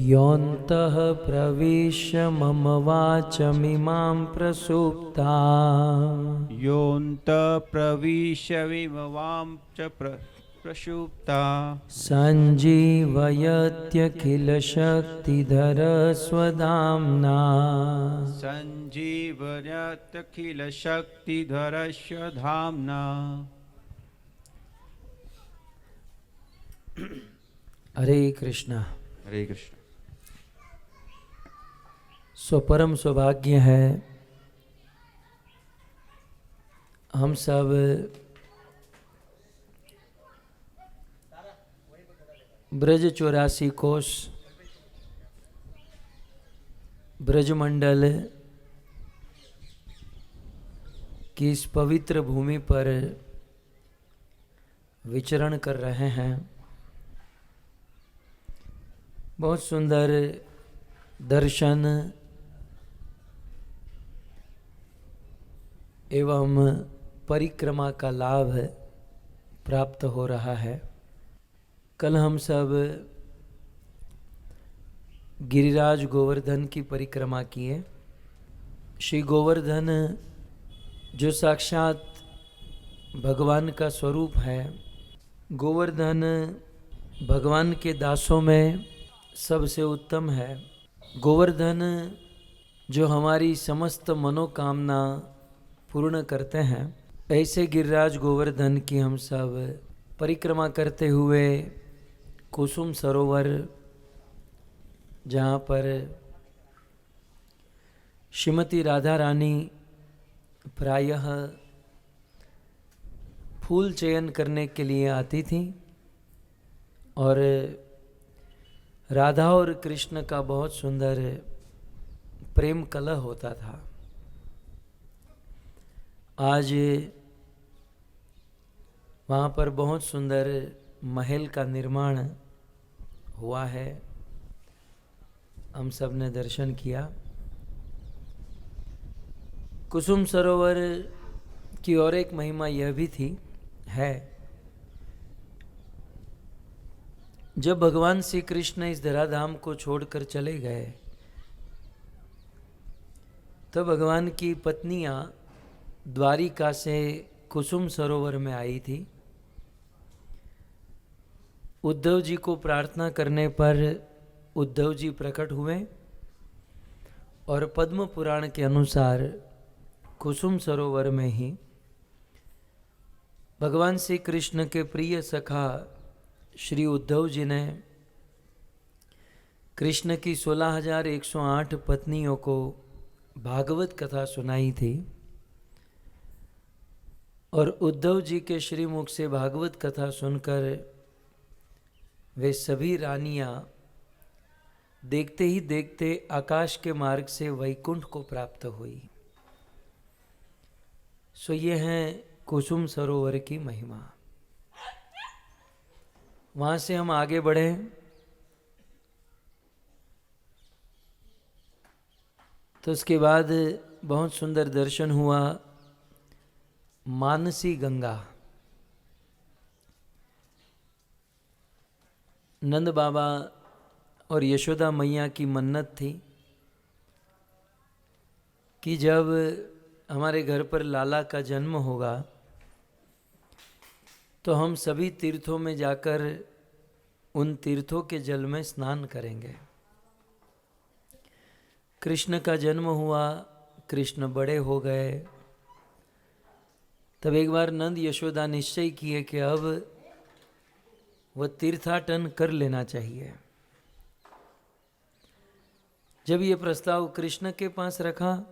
योऽन्तः प्रविश्य मम वाचमिमां प्रसुप्ता योऽन्तः प्रविश्य विमवां च प्रसुप्ता सञ्जीवयत्यखिलशक्तिधरस्वधाम्ना सञ्जीवयत्यखिलशक्तिधरस्य धाम्ना। हरे कृष्णा। हरे कृष्ण। स्वपरम सौभाग्य है हम सब ब्रज 84 कोश ब्रजमंडल की इस पवित्र भूमि पर विचरण कर रहे हैं। बहुत सुंदर दर्शन एवं परिक्रमा का लाभ प्राप्त हो रहा है। कल हम सब गिरिराज गोवर्धन की परिक्रमा किए। श्री गोवर्धन जो साक्षात भगवान का स्वरूप है, गोवर्धन भगवान के दासों में सबसे उत्तम है। गोवर्धन जो हमारी समस्त मनोकामना पूर्ण करते हैं, ऐसे गिरिराज गोवर्धन की हम सब परिक्रमा करते हुए कुसुम सरोवर, जहाँ पर श्रीमती राधा रानी प्रायः फूल चयन करने के लिए आती थी और राधा और कृष्ण का बहुत सुंदर प्रेम कलह होता था। आज वहाँ पर बहुत सुंदर महल का निर्माण हुआ है, हम सब ने दर्शन किया। कुसुम सरोवर की और एक महिमा यह भी थी है, जब भगवान श्री कृष्ण इस धराधाम को छोड़कर चले गए तो भगवान की पत्नियां द्वारिका से कुसुम सरोवर में आई थी। उद्धव जी को प्रार्थना करने पर उद्धव जी प्रकट हुए और पद्म पुराण के अनुसार कुसुम सरोवर में ही भगवान श्री कृष्ण के प्रिय सखा श्री उद्धव जी ने कृष्ण की 16,108 पत्नियों को भागवत कथा सुनाई थी और उद्धव जी के श्रीमुख से भागवत कथा सुनकर वे सभी रानियां देखते ही देखते आकाश के मार्ग से वैकुंठ को प्राप्त हुई। सो ये है कुसुम सरोवर की महिमा। वहाँ से हम आगे बढ़े तो उसके बाद बहुत सुंदर दर्शन हुआ मानसी गंगा। नंद बाबा और यशोदा मैया की मन्नत थी कि जब हमारे घर पर लाला का जन्म होगा तो हम सभी तीर्थों में जाकर उन तीर्थों के जल में स्नान करेंगे। कृष्ण का जन्म हुआ, कृष्ण बड़े हो गए, तब एक बार नंद यशोदा निश्चय किए कि अब वह तीर्थाटन कर लेना चाहिए। जब ये प्रस्ताव कृष्ण के पास रखा,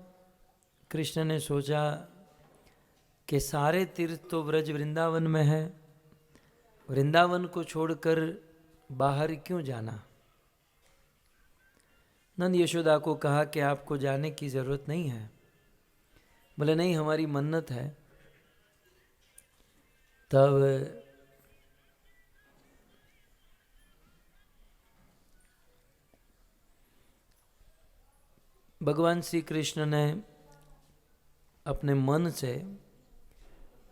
कृष्ण ने सोचा कि सारे तीर्थ तो ब्रज वृंदावन में है, वृंदावन को छोड़कर बाहर क्यों जाना। नंद यशोदा को कहा कि आपको जाने की जरूरत नहीं है। बोले नहीं, हमारी मन्नत है। तब भगवान श्री कृष्ण ने अपने मन से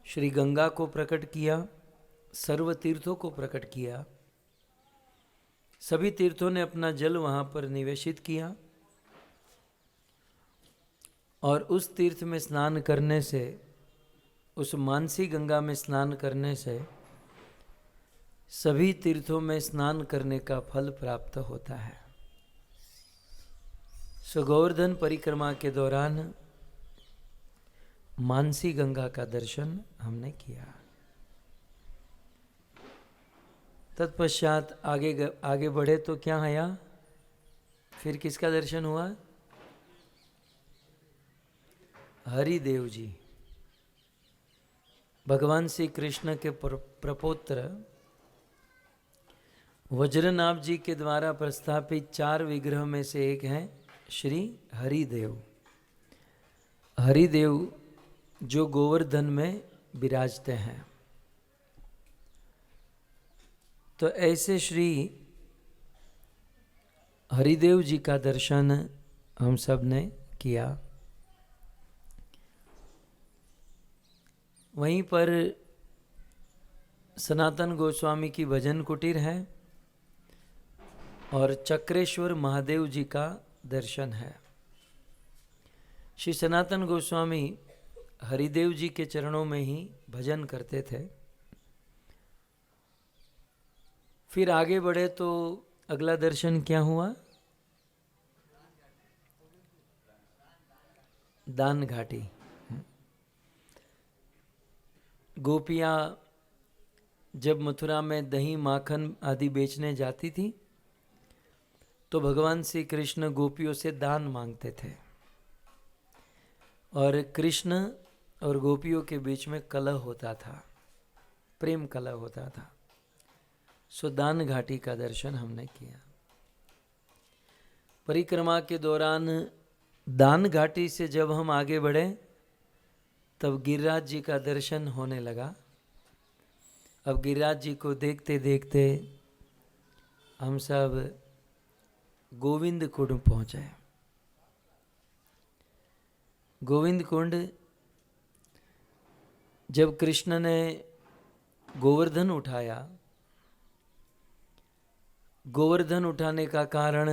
श्री गंगा को प्रकट किया, सर्व तीर्थों को प्रकट किया, सभी तीर्थों ने अपना जल वहाँ पर निवेशित किया और उस तीर्थ में स्नान करने से, उस मानसी गंगा में स्नान करने से सभी तीर्थों में स्नान करने का फल प्राप्त होता है। सो गोवर्धन परिक्रमा के दौरान मानसी गंगा का दर्शन हमने किया। तत्पश्चात आगे बढ़े तो क्या आया, फिर किसका दर्शन हुआ? हरिदेव जी, भगवान श्री कृष्ण के प्रपौत्र वज्रनाभ जी के द्वारा प्रस्थापित 4 विग्रह में से एक हैं श्री हरिदेव। हरिदेव जो गोवर्धन में विराजते हैं। तो ऐसे श्री हरिदेव जी का दर्शन हम सब ने किया। वहीं पर सनातन गोस्वामी की भजन कुटीर है और चक्रेश्वर महादेव जी का दर्शन है। श्री सनातन गोस्वामी हरिदेव जी के चरणों में ही भजन करते थे। फिर आगे बढ़े तो अगला दर्शन क्या हुआ? दान घाटी। गोपियाँ जब मथुरा में दही माखन आदि बेचने जाती थी तो भगवान श्री कृष्ण गोपियों से दान मांगते थे और कृष्ण और गोपियों के बीच में कलह होता था, प्रेम कलह होता था। सो दान घाटी का दर्शन हमने किया। परिक्रमा के दौरान दान घाटी से जब हम आगे बढ़े तब गिरिराज जी का दर्शन होने लगा। अब गिरिराज जी को देखते देखते हम सब गोविंद कुंड पहुँचे। गोविंद कुंड जब कृष्ण ने गोवर्धन उठाया, गोवर्धन उठाने का कारण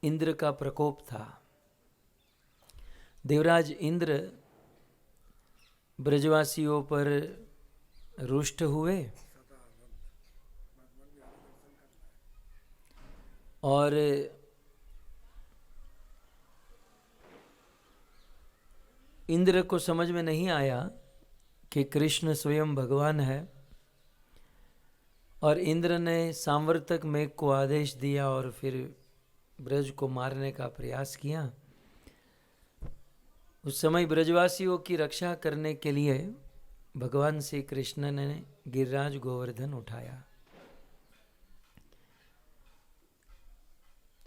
इंद्र का प्रकोप था। देवराज इंद्र ब्रजवासियों पर रुष्ट हुए और इंद्र को समझ में नहीं आया कि कृष्ण स्वयं भगवान है और इंद्र ने सांवर्तक मेघ को आदेश दिया और फिर ब्रज को मारने का प्रयास किया। उस समय ब्रजवासियों की रक्षा करने के लिए भगवान श्री कृष्ण ने गिरिराज गोवर्धन उठाया।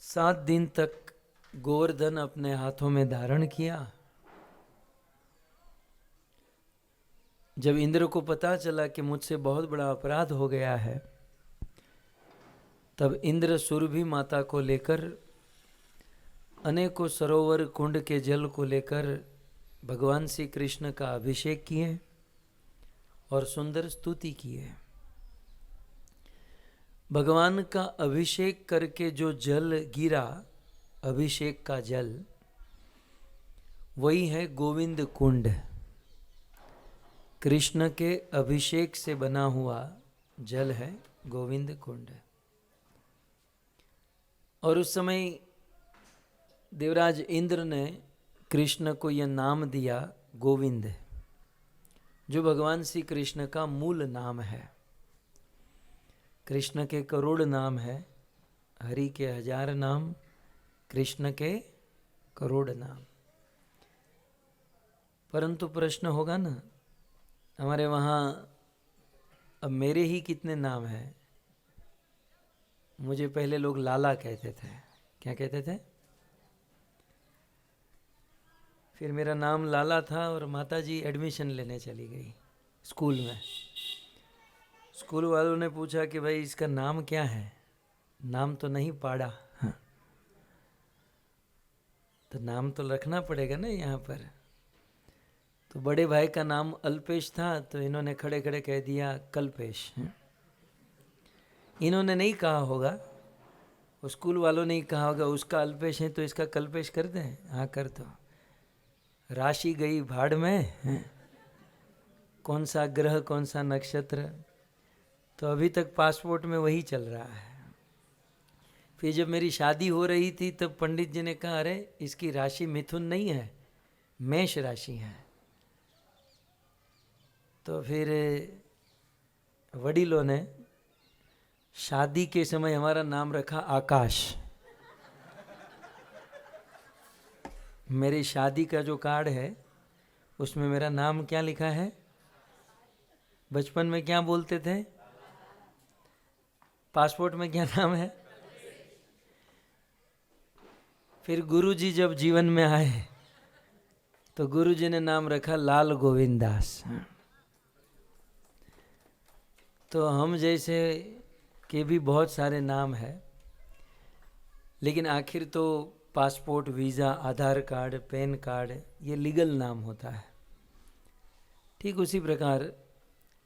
7 दिन तक गोवर्धन अपने हाथों में धारण किया। जब इंद्र को पता चला कि मुझसे बहुत बड़ा अपराध हो गया है, तब इंद्र सुरभि माता को लेकर अनेकों सरोवर कुंड के जल को लेकर भगवान श्री कृष्ण का अभिषेक किए और सुंदर स्तुति किए। भगवान का अभिषेक करके जो जल गिरा, अभिषेक का जल, वही है गोविंद कुंड। कृष्ण के अभिषेक से बना हुआ जल है गोविंद कुंड। और उस समय देवराज इंद्र ने कृष्ण को यह नाम दिया गोविंद, जो भगवान श्री कृष्ण का मूल नाम है। कृष्ण के करोड़ नाम है, हरि के 1000 नाम, कृष्ण के करोड़ नाम। परंतु प्रश्न होगा ना, हमारे वहाँ अब मेरे ही कितने नाम हैं? मुझे पहले लोग लाला कहते थे। क्या कहते थे? फिर मेरा नाम लाला था और माताजी एडमिशन लेने चली गई स्कूल में। स्कूल वालों ने पूछा कि भाई इसका नाम क्या है? नाम तो नहीं पाड़ा। हाँ। तो नाम तो रखना पड़ेगा ना यहाँ पर। तो बड़े भाई का नाम अल्पेश था, तो इन्होंने खड़े खड़े कह दिया कल्पेश। इन्होंने नहीं कहा होगा, वो स्कूल वालों ने ही कहा होगा उसका अल्पेश है तो इसका कल्पेश कर दें। हाँ कर दो। राशि गई भाड़ में, कौन सा ग्रह कौन सा नक्षत्र, तो अभी तक पासपोर्ट में वही चल रहा है। फिर जब मेरी शादी हो रही थी तब पंडित जी ने कहा अरे इसकी राशि मिथुन नहीं है, मेष राशि है। तो फिर वडीलों ने शादी के समय हमारा नाम रखा आकाश। मेरी शादी का जो कार्ड है उसमें मेरा नाम क्या लिखा है? बचपन में क्या बोलते थे? पासपोर्ट में क्या नाम है? फिर गुरुजी जब जीवन में आए तो गुरुजी ने नाम रखा लाल गोविंद दास। तो हम जैसे के भी बहुत सारे नाम है, लेकिन आखिर तो पासपोर्ट, वीज़ा, आधार कार्ड, पैन कार्ड ये लीगल नाम होता है। ठीक उसी प्रकार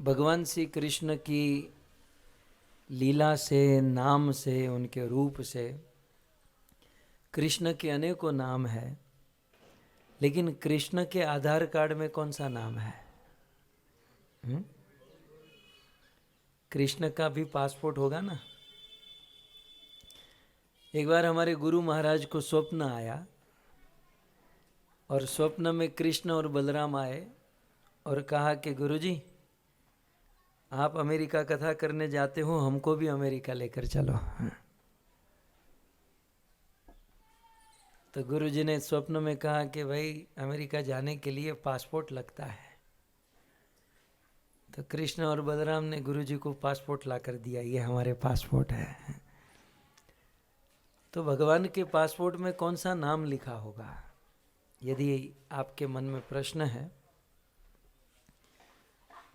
भगवान श्री कृष्ण की लीला से, नाम से, उनके रूप से कृष्ण के अनेकों नाम है, लेकिन कृष्ण के आधार कार्ड में कौन सा नाम है? कृष्ण का भी पासपोर्ट होगा ना। एक बार हमारे गुरु महाराज को स्वप्न आया और स्वप्न में कृष्ण और बलराम आए और कहा कि गुरुजी आप अमेरिका कथा करने जाते हो, हमको भी अमेरिका लेकर चलो। तो गुरुजी ने स्वप्न में कहा कि भाई अमेरिका जाने के लिए पासपोर्ट लगता है। तो कृष्ण और बलराम ने गुरुजी को पासपोर्ट ला कर दिया, ये हमारे पासपोर्ट है। तो भगवान के पासपोर्ट में कौन सा नाम लिखा होगा? यदि आपके मन में प्रश्न है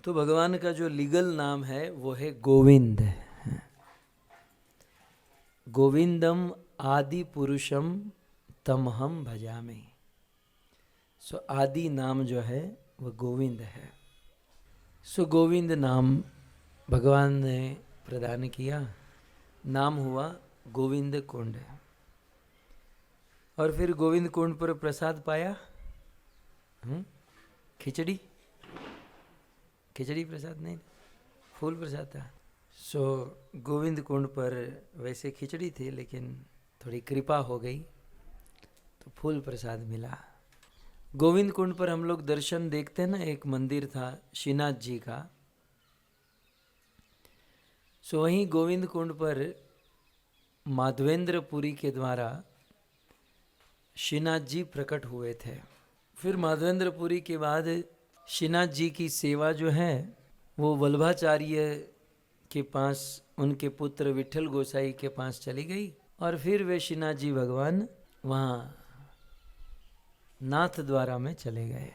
तो भगवान का जो लीगल नाम है वो है गोविंद। गोविंदम आदि पुरुषम तमहम भजामि। सो आदि नाम जो है वह गोविंद है। सो गोविंद नाम भगवान ने प्रदान किया, नाम हुआ गोविंद कुंड। और फिर गोविंद कुंड पर प्रसाद पाया, खिचड़ी, खिचड़ी प्रसाद नहीं, फूल प्रसाद था। सो गोविंद कुंड पर वैसे खिचड़ी थी, लेकिन थोड़ी कृपा हो गई तो फूल प्रसाद मिला। गोविंद कुंड पर हम लोग दर्शन देखते हैं ना, एक मंदिर था श्रीनाथ जी का। सो वहीं गोविंद कुंड पर माधवेंद्रपुरी के द्वारा श्रीनाथ जी प्रकट हुए थे। फिर माधवेंद्रपुरी के बाद श्रीनाथ जी की सेवा जो है वो वल्लभाचार्य के पास, उनके पुत्र विठल गोसाई के पास चली गई। और फिर वे श्रीनाथ जी भगवान वहाँ नाथ द्वारा में चले गए।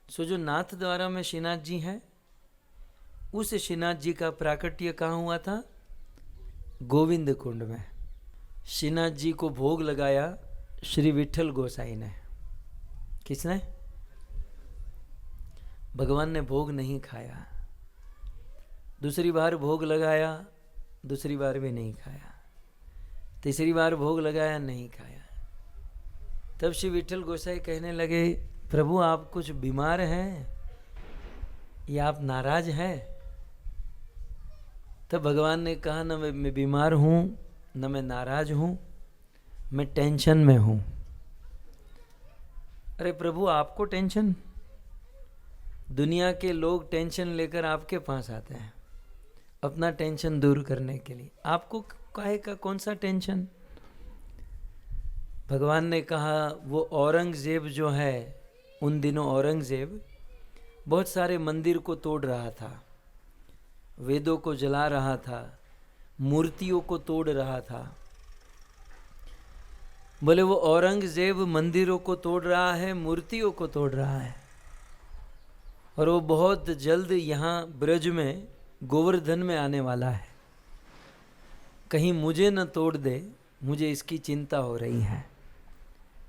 सो जो नाथ द्वारा में श्रीनाथ जी हैं, उस श्रीनाथ जी का प्राकट्य कहाँ हुआ था? गोविंद कुंड में। श्रीनाथ जी को भोग लगाया श्री विठल गोसाई ने। किसने? भगवान ने भोग नहीं खाया। दूसरी बार भोग लगाया, दूसरी बार भी नहीं खाया। तीसरी बार भोग लगाया, नहीं खाया। तब श्री विठल गोसाई कहने लगे, प्रभु आप कुछ बीमार हैं या आप नाराज हैं? तब भगवान ने कहा, न मैं बीमार हूँ, न मैं नाराज हूँ, मैं टेंशन में हूँ। अरे प्रभु आपको टेंशन? दुनिया के लोग टेंशन लेकर आपके पास आते हैं अपना टेंशन दूर करने के लिए, आपको काहे का कौन सा टेंशन? भगवान ने कहा, वो औरंगजेब जो है, उन दिनों औरंगजेब बहुत सारे मंदिर को तोड़ रहा था, वेदों को जला रहा था, मूर्तियों को तोड़ रहा था। बोले वो औरंगजेब मंदिरों को तोड़ रहा है, मूर्तियों को तोड़ रहा है, और वो बहुत जल्द यहाँ ब्रज में गोवर्धन में आने वाला है। कहीं मुझे न तोड़ दे, मुझे इसकी चिंता हो रही है,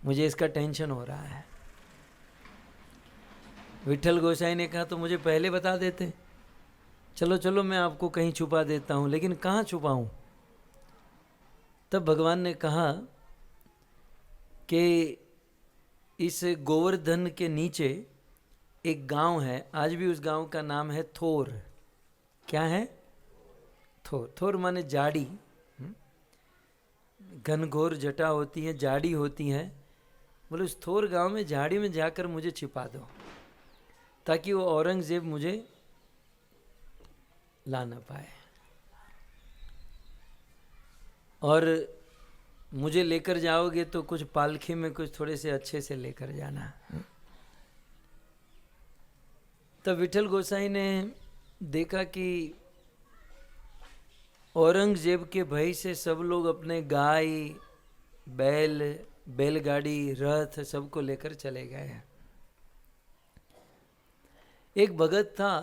मुझे इसका टेंशन हो रहा है। विठल गोसाई ने कहा, तो मुझे पहले बता देते, चलो चलो मैं आपको कहीं छुपा देता हूँ। लेकिन कहाँ छुपाऊँ? तब भगवान ने कहा कि इस गोवर्धन के नीचे एक गांव है, आज भी उस गांव का नाम है थोर। क्या है? थोर। थोर माने जाड़ी, घनघोर जटा होती है, जाड़ी होती है। बोले उस थोर गांव में झाड़ी में जाकर मुझे छिपा दो, ताकि वो औरंगजेब मुझे ला ना पाए, और मुझे लेकर जाओगे तो कुछ पालखी में कुछ थोड़े से अच्छे से लेकर जाना। तब विठल गोसाई ने देखा कि औरंगजेब के भय से सब लोग अपने गाय, बैल, बैलगाड़ी, रथ सबको लेकर चले गए। एक भगत था,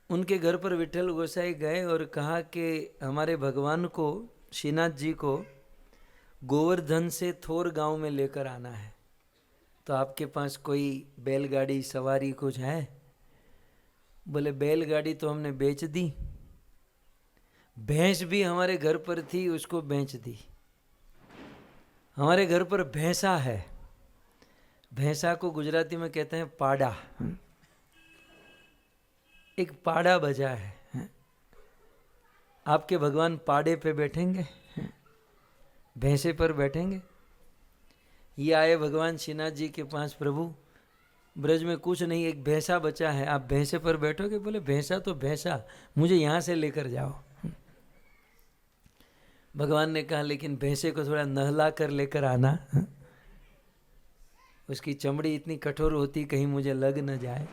उनके घर पर विठल गोसाई गए और कहा कि हमारे भगवान को, श्रीनाथ जी को गोवर्धन से थोर गांव में लेकर आना है, तो आपके पास कोई बैलगाड़ी सवारी कुछ है? बोले बैलगाड़ी तो हमने बेच दी, भैंस भी हमारे घर पर थी, उसको बेच दी। हमारे घर पर भैंसा है, भैंसा को गुजराती में कहते हैं पाड़ा। एक पाड़ा बजा है। आपके भगवान पाड़े पे बैठेंगे? भैंसे पर बैठेंगे? ये आए भगवान श्रीनाथ जी के पास, प्रभु ब्रज में कुछ नहीं, एक भैंसा बचा है, आप भैंसे पर बैठोगे? बोले भैंसा तो भैंसा, मुझे यहाँ से लेकर जाओ। भगवान ने कहा लेकिन भैंसे को थोड़ा नहला कर लेकर आना, उसकी चमड़ी इतनी कठोर होती कहीं मुझे लग न जाए।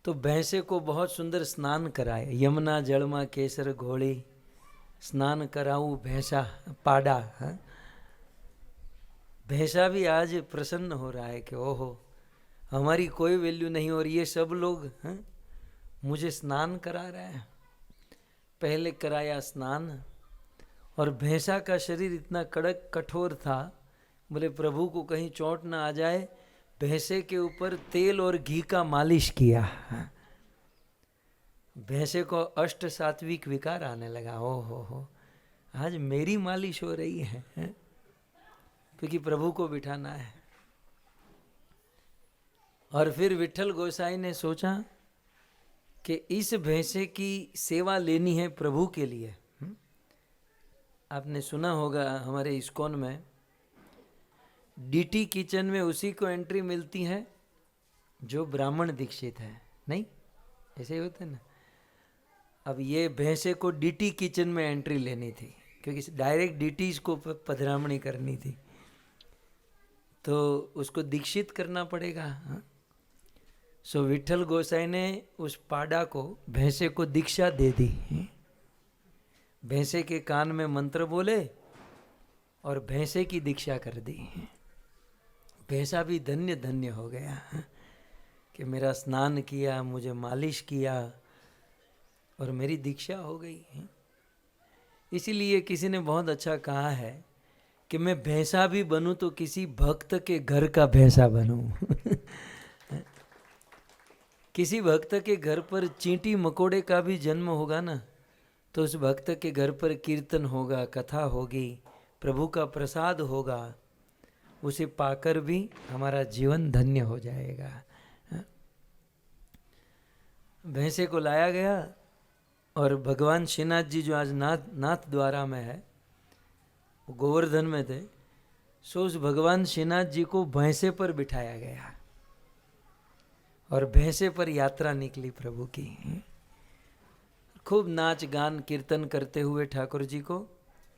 तो भैंसे को बहुत सुंदर स्नान कराए, यमुना जलमा केसर घोड़ी, स्नान कराऊं भैंसा पाड़ा। भैंसा भी आज प्रसन्न हो रहा है कि ओहो हमारी कोई वैल्यू नहीं और ये सब लोग मुझे स्नान करा रहे हैं। पहले कराया स्नान, और भैंसा का शरीर इतना कड़क कठोर था, बोले प्रभु को कहीं चोट ना आ जाए, भैंसे के ऊपर तेल और घी का मालिश किया। भैंसे को अष्ट सात्विक विकार आने लगा। ओ हो आज मेरी मालिश हो रही है, क्योंकि प्रभु को बिठाना है। और फिर विठल गोसाई ने सोचा कि इस भैंसे की सेवा लेनी है प्रभु के लिए। आपने सुना होगा हमारे इस्कॉन में डीटी किचन में उसी को एंट्री मिलती है जो ब्राह्मण दीक्षित है, नहीं? ऐसे ही होता है ना। अब ये भैंसे को डीटी किचन में एंट्री लेनी थी, क्योंकि डायरेक्ट डीटी को पधरामणी करनी थी, तो उसको दीक्षित करना पड़ेगा। सो विठल गोसाई ने उस पाड़ा को, भैंसे को दीक्षा दे दी। भैंसे के कान में मंत्र बोले और भैंसे की दीक्षा कर दी। भैंसा भी धन्य धन्य हो गया कि मेरा स्नान किया, मुझे मालिश किया और मेरी दीक्षा हो गई। इसीलिए किसी ने बहुत अच्छा कहा है कि मैं भैंसा भी बनूं तो किसी भक्त के घर का भैंसा बनूं। किसी भक्त के घर पर चींटी मकोड़े का भी जन्म होगा ना, तो उस भक्त के घर पर कीर्तन होगा, कथा होगी, प्रभु का प्रसाद होगा, उसे पाकर भी हमारा जीवन धन्य हो जाएगा। भैंसे को लाया गया और भगवान श्रीनाथ जी जो आज नाथ द्वारा में है, वो गोवर्धन में थे, सो उस भगवान श्रीनाथ जी को भैंसे पर बिठाया गया और भैंसे पर यात्रा निकली प्रभु की। खूब नाच गान कीर्तन करते हुए ठाकुर जी को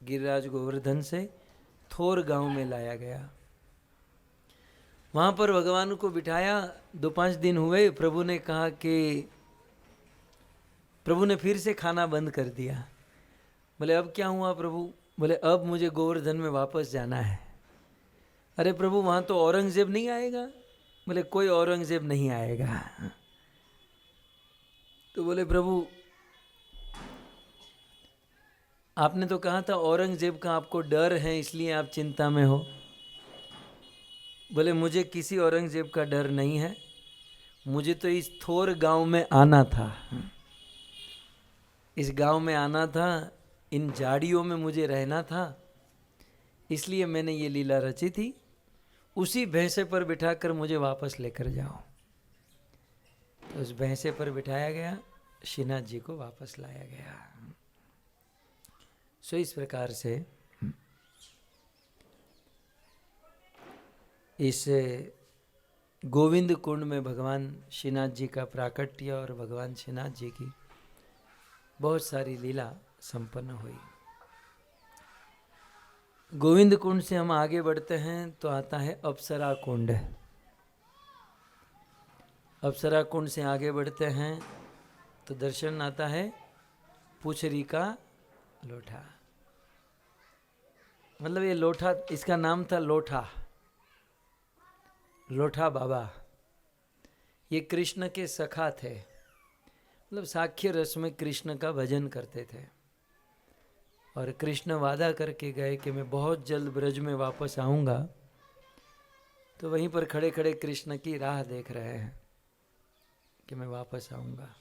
गिरिराज गोवर्धन से थोर गांव में लाया गया। वहाँ पर भगवान को बिठाया। 2-5 दिन हुए, प्रभु ने कहा कि प्रभु ने फिर से खाना बंद कर दिया। बोले अब क्या हुआ प्रभु? बोले अब मुझे गोवर्धन में वापस जाना है। अरे प्रभु वहाँ तो औरंगजेब नहीं आएगा? बोले कोई औरंगजेब नहीं आएगा। तो बोले प्रभु आपने तो कहा था औरंगजेब का आपको डर है इसलिए आप चिंता में हो। बोले मुझे किसी औरंगजेब का डर नहीं है, मुझे तो इस थोर गांव में आना था। इस गांव में आना था इन झाड़ियों में मुझे रहना था, इसलिए मैंने ये लीला रची थी, उसी भैंसे पर बिठाकर मुझे वापस लेकर जाओ। तो उस भैंसे पर बिठाया गया, श्रीनाथ जी को वापस लाया गया। सो इस प्रकार से इस गोविंद कुंड में भगवान श्रीनाथ जी का प्राकट्य और भगवान श्रीनाथ जी की बहुत सारी लीला संपन्न हुई। गोविंद कुंड से हम आगे बढ़ते हैं तो आता है अप्सरा कुंड। अप्सरा कुंड से आगे बढ़ते हैं तो दर्शन आता है पुछरी का लोठा। मतलब ये लोठा, इसका नाम था लोठा, लोठा बाबा। ये कृष्ण के सखा थे, मतलब साख्य रस में कृष्ण का भजन करते थे। और कृष्ण वादा करके गए कि मैं बहुत जल्द ब्रज में वापस आऊँगा, तो वहीं पर खड़े खड़े कृष्ण की राह देख रहे हैं कि मैं वापस आऊँगा।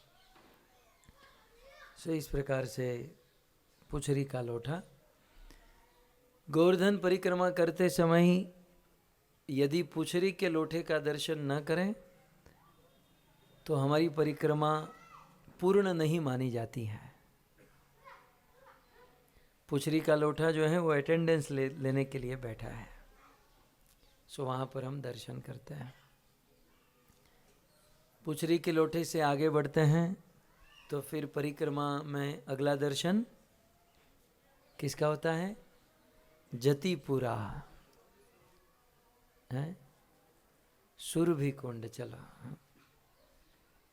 सो इस प्रकार से पुछरी का लोठा। गोवर्धन परिक्रमा करते समय यदि पुछरी के लोठे का दर्शन न करें तो हमारी परिक्रमा पूर्ण नहीं मानी जाती है। पुछरी का लोठा जो है वो अटेंडेंस लेने के लिए बैठा है। सो वहाँ पर हम दर्शन करते हैं। पुछरी के लोठे से आगे बढ़ते हैं तो फिर परिक्रमा में अगला दर्शन किसका होता है? जतिपुरा है, सुरभि कुंड। चला,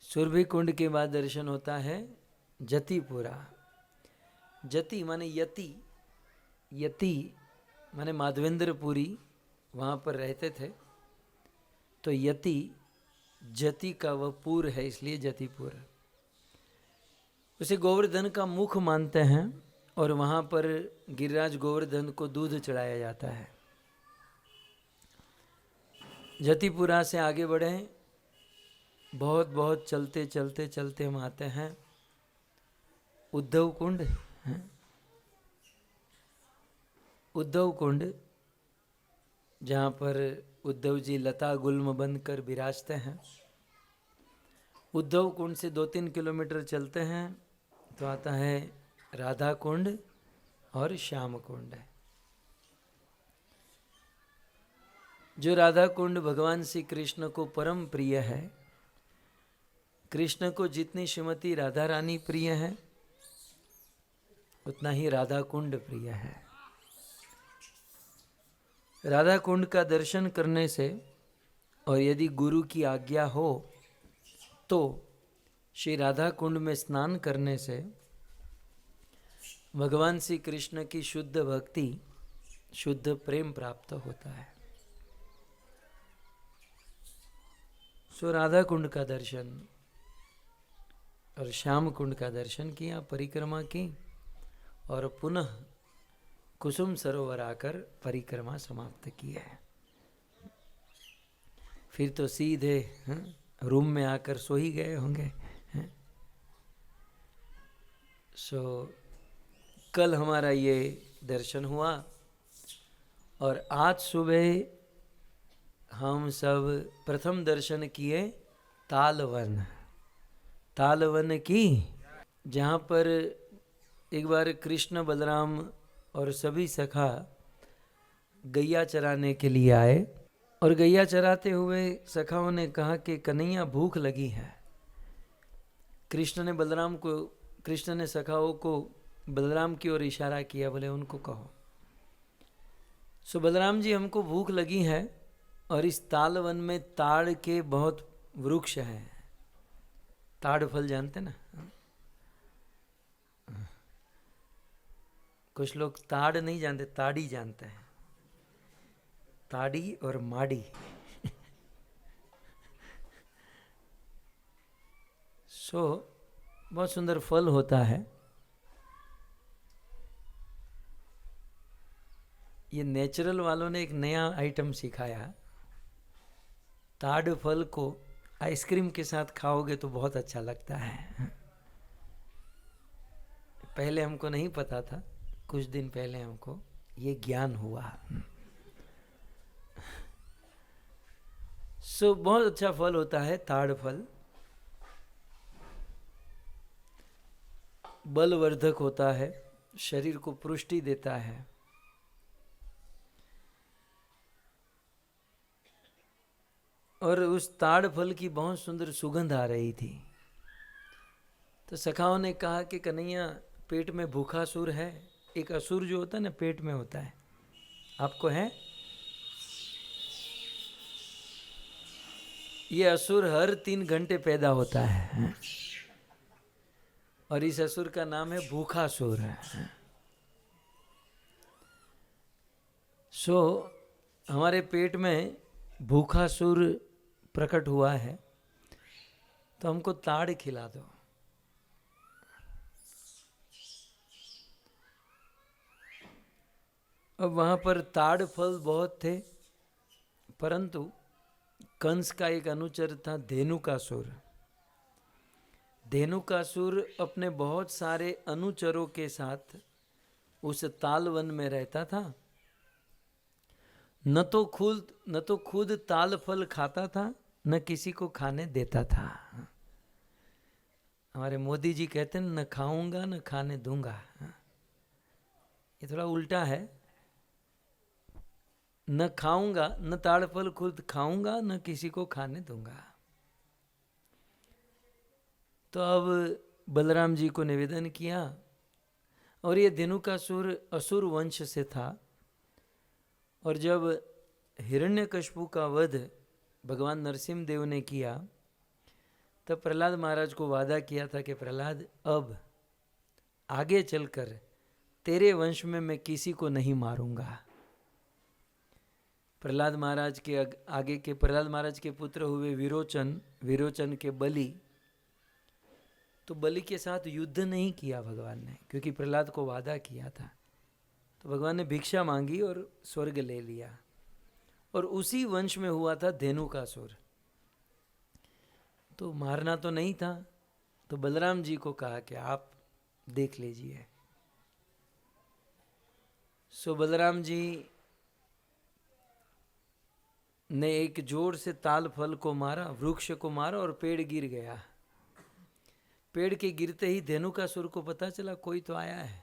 सुरभि कुंड के बाद दर्शन होता है जतिपुरा। जति माने यति, यति माने माधवेंद्रपुरी, वहाँ पर रहते थे। तो यति जति का वह पुर है, इसलिए जतिपुर। उसे गोवर्धन का मुख मानते हैं और वहाँ पर गिरिराज गोवर्धन को दूध चढ़ाया जाता है। जतिपुरा से आगे बढ़े, बहुत बहुत चलते चलते चलते हम आते हैं उद्धव कुंड। उद्धव कुंड, जहाँ पर उद्धव जी लता गुल्म बनकर विराजते हैं। उद्धव कुंड से 2-3 किलोमीटर चलते हैं तो आता है राधा कुंड और श्याम कुंड। जो राधा कुंड भगवान श्री कृष्ण को परम प्रिय है। कृष्ण को जितनी श्रीमती राधा रानी प्रिय है उतना ही राधा कुंड प्रिय है। राधा कुंड का दर्शन करने से और यदि गुरु की आज्ञा हो तो श्री राधा कुंड में स्नान करने से भगवान श्री कृष्ण की शुद्ध भक्ति, शुद्ध प्रेम प्राप्त होता है। सो राधा कुंड का दर्शन और श्याम कुंड का दर्शन किया, परिक्रमा की और पुनः कुसुम सरोवर आकर परिक्रमा समाप्त की है। फिर तो सीधे रूम में आकर सो ही गए होंगे। सो कल हमारा ये दर्शन हुआ और आज सुबह हम सब प्रथम दर्शन किए तालवन। तालवन की, जहाँ पर एक बार कृष्ण बलराम और सभी सखा गैया चराने के लिए आए और गैया चराते हुए सखाओं ने कहा कि कन्हैया भूख लगी है। कृष्ण ने सखाओं को बलराम की ओर इशारा किया, बोले उनको कहो। सो बलराम जी, हमको भूख लगी है और इस तालवन में ताड़ के बहुत वृक्ष हैं। ताड़ फल जानते ना? कुछ लोग ताड़ नहीं जानते, ताड़ी जानते हैं। ताड़ी और माड़ी। सो बहुत सुंदर फल होता है। ये नेचुरल वालों ने एक नया आइटम सिखाया। ताड़ फल को आइसक्रीम के साथ खाओगे तो बहुत अच्छा लगता है। पहले हमको नहीं पता था, कुछ दिन पहले हमको ये ज्ञान हुआ। सो बहुत अच्छा फल होता है ताड़ फल, बलवर्धक होता है, शरीर को पुष्टि देता है। और उस ताड़ फल की बहुत सुंदर सुगंध आ रही थी। तो सखाओं ने कहा कि कन्हैया पेट में भूखासुर है। एक असुर जो होता है ना पेट में होता है, आपको है? ये असुर हर 3 घंटे पैदा होता है और इस असुर का नाम है भूखासुर। सो हमारे पेट में भूखासुर प्रकट हुआ है, तो हमको ताड़ खिला दो। अब वहाँ पर ताड़ फल बहुत थे, परंतु कंस का एक अनुचर था धेनुकासुर। धेनुकासुर अपने बहुत सारे अनुचरों के साथ उस ताल वन में रहता था। न तो खुद ताल फल खाता था, न किसी को खाने देता था। हमारे मोदी जी कहते हैं न खाऊंगा न खाने दूंगा। ये थोड़ा उल्टा है, न खाऊंगा, न ताड़ फल खुद खाऊंगा, न किसी को खाने दूंगा। तो अब बलराम जी को निवेदन किया, और ये धेनुकासुर असुर वंश से था। और जब हिरण्यकशिपु का वध भगवान नरसिंह देव ने किया, तब प्रहलाद महाराज को वादा किया था कि प्रहलाद अब आगे चलकर तेरे वंश में मैं किसी को नहीं मारूंगा। प्रहलाद महाराज के आगे के प्रहलाद महाराज के पुत्र हुए विरोचन, विरोचन के बलि। तो बलि के साथ युद्ध नहीं किया भगवान ने, क्योंकि प्रहलाद को वादा किया था। तो भगवान ने भिक्षा मांगी और स्वर्ग ले लिया। और उसी वंश में हुआ था धेनुकासुर। तो मारना तो नहीं था, तो बलराम जी को कहा कि आप देख लीजिए। सो बलराम जी ने एक जोर से ताल फल को मारा, वृक्ष को मारा और पेड़ गिर गया। पेड़ के गिरते ही धेनुकासुर को पता चला कोई तो आया है।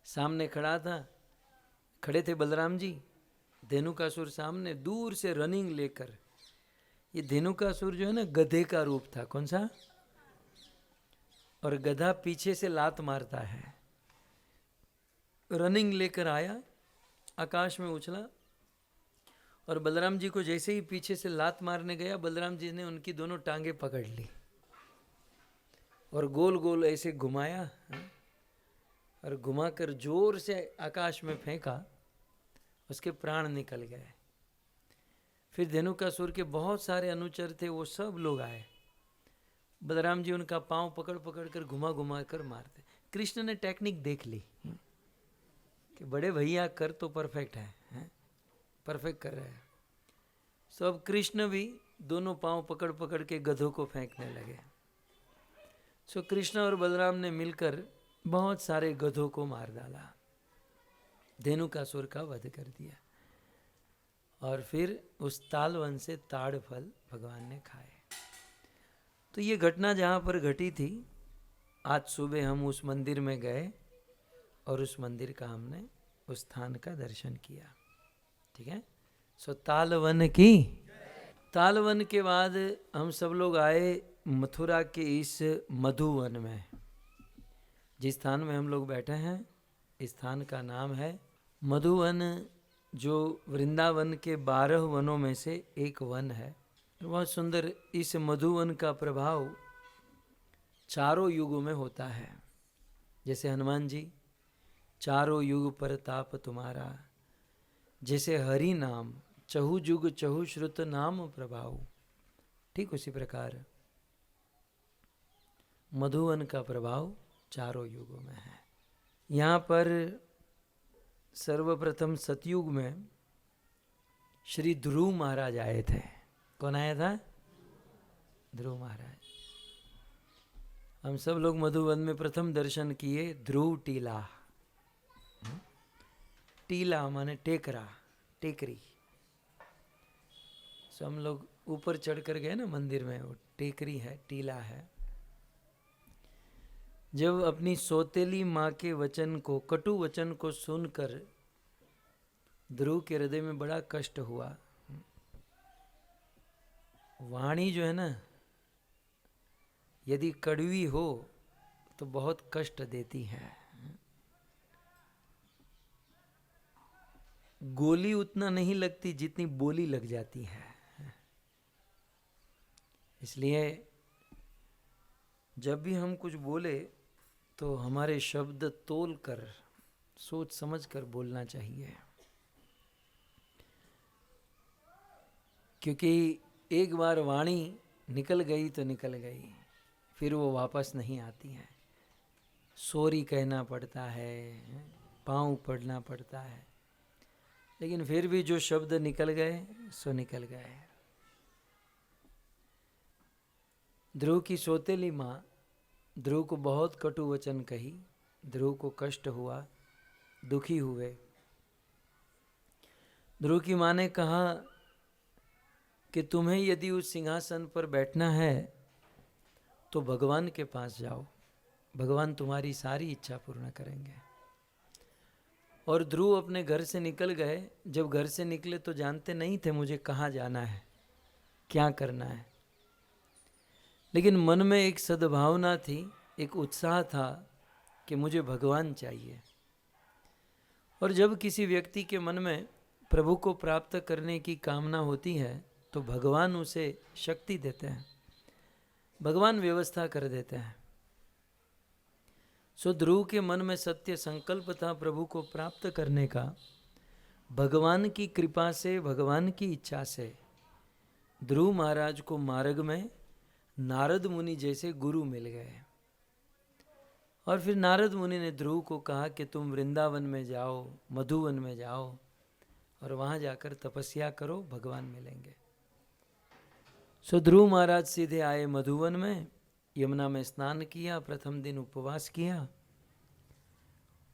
सामने खड़ा था, खड़े थे बलराम जी, धेनुकासुर सामने दूर से रनिंग लेकर। ये धेनुकासुर जो है ना गधे का रूप था। कौन सा? और गधा पीछे से लात मारता है। रनिंग लेकर आया, आकाश में उछला और बलराम जी को जैसे ही पीछे से लात मारने गया, बलराम जी ने उनकी दोनों टांगे पकड़ ली और गोल गोल ऐसे घुमाया और घुमाकर जोर से आकाश में फेंका। उसके प्राण निकल गए। फिर धेनुकासुर के बहुत सारे अनुचर थे, वो सब लोग आए। बलराम जी उनका पांव पकड़ पकड़ कर घुमा घुमा कर मारते। कृष्ण ने टेक्निक देख ली कि बड़े भैया कर तो परफेक्ट है, परफेक्ट कर रहे हैं। सब कृष्ण भी दोनों पांव पकड़ पकड़ के गधों को फेंकने लगे। सो कृष्ण और बलराम ने मिलकर बहुत सारे गधों को मार डाला, धेनुकासुर का वध कर दिया। और फिर उस ताल वन से ताड़ फल भगवान ने खाए। तो ये घटना जहाँ पर घटी थी, आज सुबह हम उस मंदिर में गए और उस मंदिर का हमने उस स्थान का दर्शन किया। ठीक है। सो तालवन की। तालवन के बाद हम सब लोग आए मथुरा के इस मधुवन में। जिस स्थान में हम लोग बैठे हैं, इस स्थान का नाम है मधुवन, जो वृंदावन के 12 वनों में से एक वन है। बहुत सुंदर। इस मधुवन का प्रभाव चारों युगों में होता है। जैसे हनुमान जी, चारों युग परताप तुम्हारा, जैसे हरि नाम चहु जुग चहु श्रुत नाम प्रभाव, ठीक उसी प्रकार मधुवन का प्रभाव चारों युगों में है। यहाँ पर सर्वप्रथम सतयुग में श्री ध्रुव महाराज आए थे। कौन आया था? ध्रुव महाराज। हम सब लोग मधुवन में प्रथम दर्शन किए ध्रुव टीला। टीला माने टेकरा, टेकरी। सो हम लोग ऊपर चढ़ कर गए ना मंदिर में, वो टेकरी है, टीला है। जब अपनी सौतेली माँ के वचन को, कटु वचन को सुनकर ध्रुव के हृदय में बड़ा कष्ट हुआ। वाणी जो है ना, यदि कड़वी हो तो बहुत कष्ट देती है। गोली उतना नहीं लगती जितनी बोली लग जाती है। इसलिए जब भी हम कुछ बोले तो हमारे शब्द तोल कर, सोच समझ कर बोलना चाहिए, क्योंकि एक बार वाणी निकल गई तो निकल गई, फिर वो वापस नहीं आती है। सॉरी कहना पड़ता है, पाँव पड़ना पड़ता है, लेकिन फिर भी जो शब्द निकल गए सो निकल गए। ध्रुव की सौतेली माँ ध्रुव को बहुत कटु वचन कही। ध्रुव को कष्ट हुआ, दुखी हुए। ध्रुव की माँ ने कहा कि तुम्हें यदि उस सिंहासन पर बैठना है तो भगवान के पास जाओ, भगवान तुम्हारी सारी इच्छा पूर्ण करेंगे। और ध्रुव अपने घर से निकल गए। जब घर से निकले तो जानते नहीं थे मुझे कहाँ जाना है, क्या करना है, लेकिन मन में एक सद्भावना थी, एक उत्साह था कि मुझे भगवान चाहिए। और जब किसी व्यक्ति के मन में प्रभु को प्राप्त करने की कामना होती है तो भगवान उसे शक्ति देते हैं, भगवान व्यवस्था कर देते हैं। सो ध्रुव के मन में सत्य संकल्प था प्रभु को प्राप्त करने का। भगवान की कृपा से, भगवान की इच्छा से ध्रुव महाराज को मार्ग में नारद मुनि जैसे गुरु मिल गए। और फिर नारद मुनि ने ध्रुव को कहा कि तुम वृंदावन में जाओ, मधुवन में जाओ और वहाँ जाकर तपस्या करो, भगवान मिलेंगे। सो ध्रुव महाराज सीधे आए मधुवन में, यमुना में स्नान किया, प्रथम दिन उपवास किया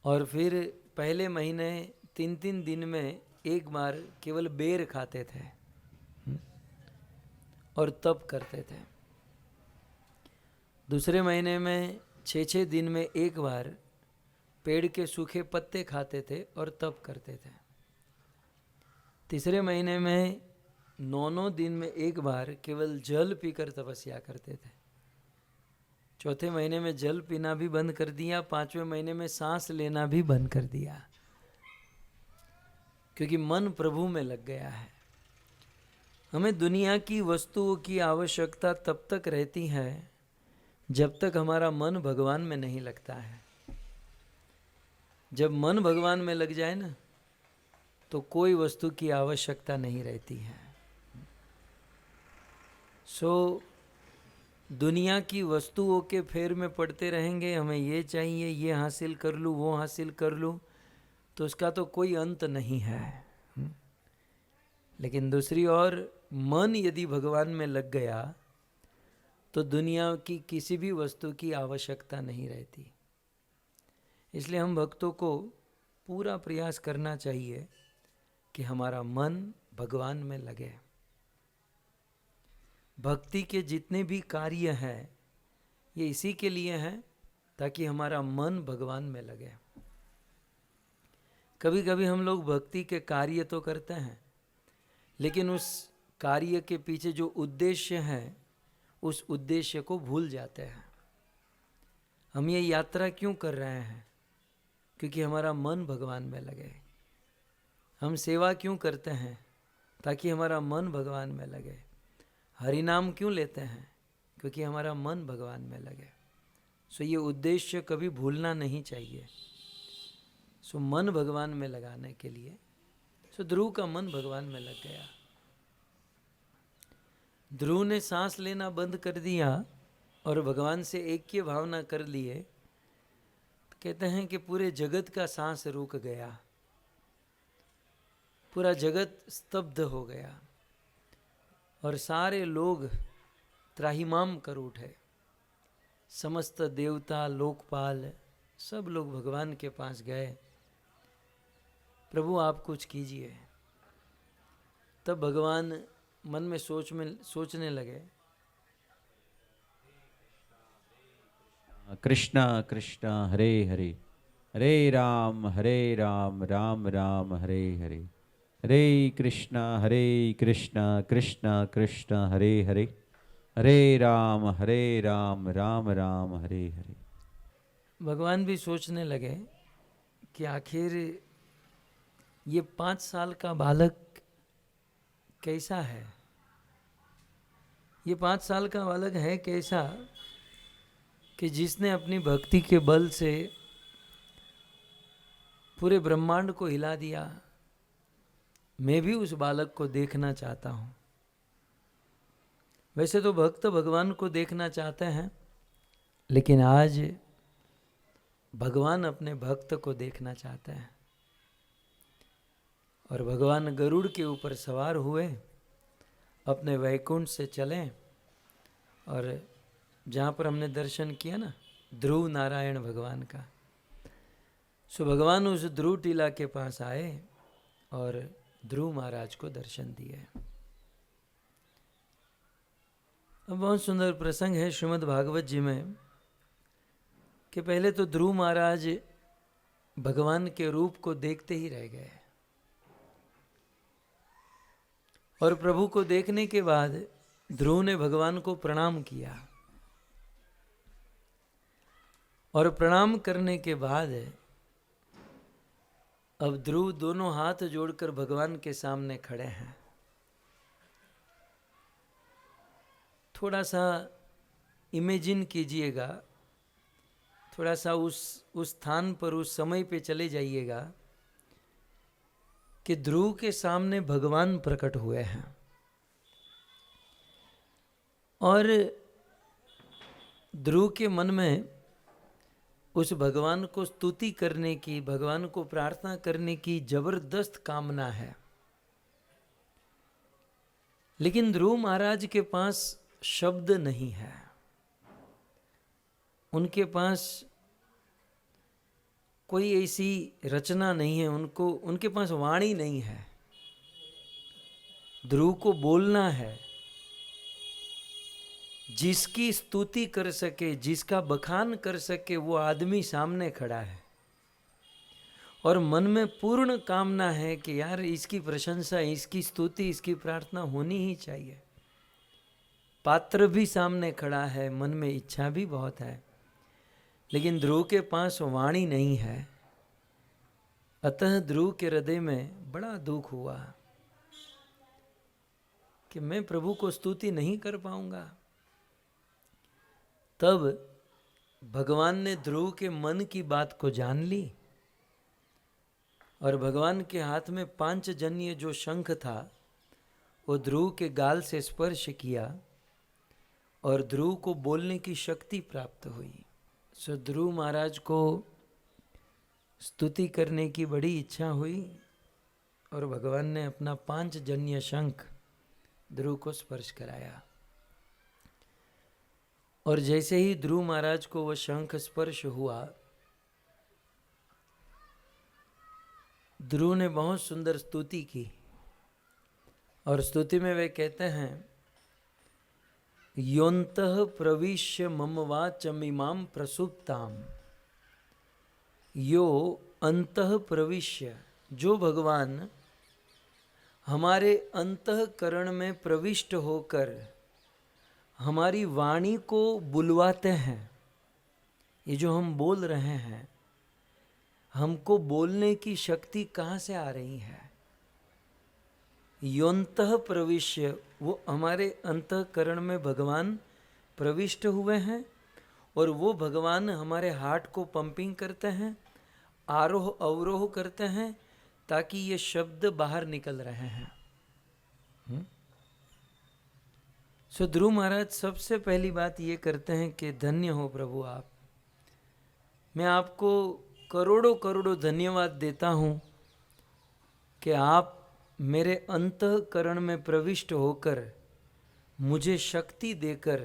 और फिर पहले महीने 3-3 दिन में एक बार केवल बेर खाते थे और तप करते थे। दूसरे महीने में 6-6 दिन में एक बार पेड़ के सूखे पत्ते खाते थे और तप करते थे। तीसरे महीने में 9 दिन में एक बार केवल जल पीकर तपस्या करते थे। चौथे महीने में जल पीना भी बंद कर दिया, 5वें महीने में सांस लेना भी बंद कर दिया, क्योंकि मन प्रभु में लग गया है। हमें दुनिया की वस्तुओं की आवश्यकता तब तक रहती है जब तक हमारा मन भगवान में नहीं लगता है। जब मन भगवान में लग जाए ना तो कोई वस्तु की आवश्यकता नहीं रहती है। सो दुनिया की वस्तुओं के फेर में पड़ते रहेंगे, हमें ये चाहिए, ये हासिल कर लूँ, वो हासिल कर लूँ, तो उसका तो कोई अंत नहीं है। लेकिन दूसरी ओर मन यदि भगवान में लग गया तो दुनिया की किसी भी वस्तु की आवश्यकता नहीं रहती। इसलिए हम भक्तों को पूरा प्रयास करना चाहिए कि हमारा मन भगवान में लगे। भक्ति के जितने भी कार्य हैं ये इसी के लिए हैं ताकि हमारा मन भगवान में लगे। कभी कभी हम लोग भक्ति के कार्य तो करते हैं, लेकिन उस कार्य के पीछे जो उद्देश्य है उस उद्देश्य को भूल जाते हैं। हम ये यात्रा क्यों कर रहे हैं? क्योंकि हमारा मन भगवान में लगे। हम सेवा क्यों करते हैं? ताकि हमारा मन भगवान में लगे। हरि नाम क्यों लेते हैं? क्योंकि हमारा मन भगवान में लगे। सो ये उद्देश्य कभी भूलना नहीं चाहिए। सो मन भगवान में लगाने के लिए, सो ध्रुव का मन भगवान में लग गया। ध्रुव ने सांस लेना बंद कर दिया और भगवान से ऐक्य भावना कर लिए। तो कहते हैं कि पूरे जगत का सांस रुक गया, पूरा जगत स्तब्ध हो गया और सारे लोग त्राहिमाम कर उठे। समस्त देवता लोकपाल सब लोग भगवान के पास गए, प्रभु आप कुछ कीजिए। तब भगवान मन में सोचने लगे, कृष्ण कृष्ण हरे हरे, हरे राम राम राम हरे हरे, हरे कृष्ण कृष्ण कृष्ण हरे हरे, हरे राम राम राम हरे हरे। भगवान भी सोचने लगे कि आखिर ये 5 साल का बालक कैसा है। ये 5 साल का बालक है कैसा कि जिसने अपनी भक्ति के बल से पूरे ब्रह्मांड को हिला दिया। मैं भी उस बालक को देखना चाहता हूँ। वैसे तो भक्त भगवान को देखना चाहते हैं, लेकिन आज भगवान अपने भक्त को देखना चाहते हैं। और भगवान गरुड़ के ऊपर सवार हुए, अपने वैकुंठ से चले, और जहाँ पर हमने दर्शन किया ना ध्रुव नारायण भगवान का, सो भगवान उस ध्रुव टीला के पास आए और ध्रुव महाराज को दर्शन दिए। अब बहुत सुंदर प्रसंग है श्रीमद् भागवत जी में कि पहले तो ध्रुव महाराज भगवान के रूप को देखते ही रह गए, और प्रभु को देखने के बाद ध्रुव ने भगवान को प्रणाम किया, और प्रणाम करने के बाद अब ध्रुव दोनों हाथ जोड़कर भगवान के सामने खड़े हैं। थोड़ा सा इमेजिन कीजिएगा, थोड़ा सा उस स्थान पर उस समय पे चले जाइएगा कि ध्रुव के सामने भगवान प्रकट हुए हैं, और ध्रुव के मन में उस भगवान को स्तुति करने की, भगवान को प्रार्थना करने की जबरदस्त कामना है। लेकिन ध्रुव महाराज के पास शब्द नहीं है, उनके पास कोई ऐसी रचना नहीं है, उनके पास वाणी नहीं है। ध्रुव को बोलना है, जिसकी स्तुति कर सके, जिसका बखान कर सके, वो आदमी सामने खड़ा है, और मन में पूर्ण कामना है कि यार इसकी प्रशंसा, इसकी स्तुति, इसकी प्रार्थना होनी ही चाहिए। पात्र भी सामने खड़ा है, मन में इच्छा भी बहुत है, लेकिन ध्रुव के पास वाणी नहीं है। अतः ध्रुव के हृदय में बड़ा दुख हुआ कि मैं प्रभु को स्तुति नहीं कर पाऊंगा। तब भगवान ने ध्रुव के मन की बात को जान ली, और भगवान के हाथ में पांचजन्य जो शंख था वो ध्रुव के गाल से स्पर्श किया, और ध्रुव को बोलने की शक्ति प्राप्त हुई। सो ध्रुव महाराज को स्तुति करने की बड़ी इच्छा हुई, और भगवान ने अपना पांचजन्य शंख ध्रुव को स्पर्श कराया। और जैसे ही ध्रुव महाराज को वह शंख स्पर्श हुआ, ध्रुव ने बहुत सुंदर स्तुति की, और स्तुति में वे कहते हैं, योन्तः प्रविश्य मम वाचमिमां प्रसुप्ताम, यो अंतः प्रविश्य, जो भगवान हमारे अंतःकरण में प्रविष्ट होकर हमारी वाणी को बुलवाते हैं। ये जो हम बोल रहे हैं, हमको बोलने की शक्ति कहाँ से आ रही है? योन्तः प्रविश्य, वो हमारे अंतःकरण में भगवान प्रविष्ट हुए हैं, और वो भगवान हमारे हार्ट को पंपिंग करते हैं, आरोह अवरोह करते हैं, ताकि ये शब्द बाहर निकल रहे हैं। सो ध्रुव महाराज सबसे पहली बात ये करते हैं कि धन्य हो प्रभु आप, मैं आपको करोड़ों करोड़ों धन्यवाद देता हूँ कि आप मेरे अंतःकरण में प्रविष्ट होकर मुझे शक्ति देकर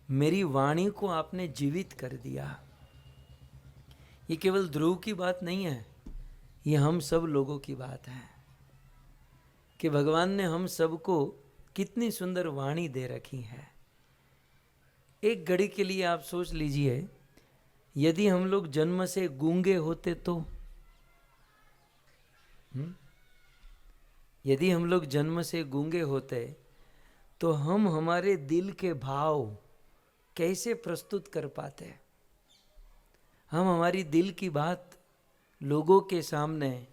मेरी वाणी को आपने जीवित कर दिया। ये केवल ध्रुव की बात नहीं है, ये हम सब लोगों की बात है कि भगवान ने हम सबको कितनी सुंदर वाणी दे रखी है। एक घड़ी के लिए आप सोच लीजिए, यदि हम लोग जन्म से गूंगे होते तो, यदि हम लोग जन्म से गूंगे होते तो हम हमारे दिल के भाव कैसे प्रस्तुत कर पाते? हम हमारी दिल की बात लोगों के सामने,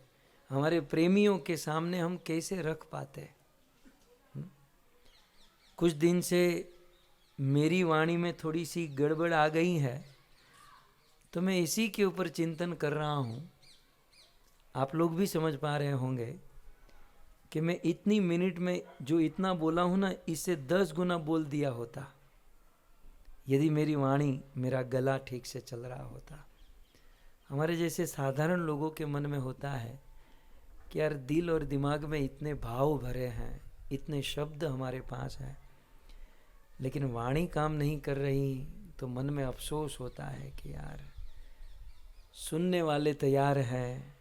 हमारे प्रेमियों के सामने हम कैसे रख पाते? कुछ दिन से मेरी वाणी में थोड़ी सी गड़बड़ आ गई है, तो मैं इसी के ऊपर चिंतन कर रहा हूँ। आप लोग भी समझ पा रहे होंगे कि मैं इतनी मिनट में जो इतना बोला हूँ ना, इससे 10 गुना बोल दिया होता यदि मेरी वाणी, मेरा गला ठीक से चल रहा होता। हमारे जैसे साधारण लोगों के मन में होता है कि यार दिल और दिमाग में इतने भाव भरे हैं, इतने शब्द हमारे पास हैं, लेकिन वाणी काम नहीं कर रही, तो मन में अफसोस होता है कि यार सुनने वाले तैयार हैं,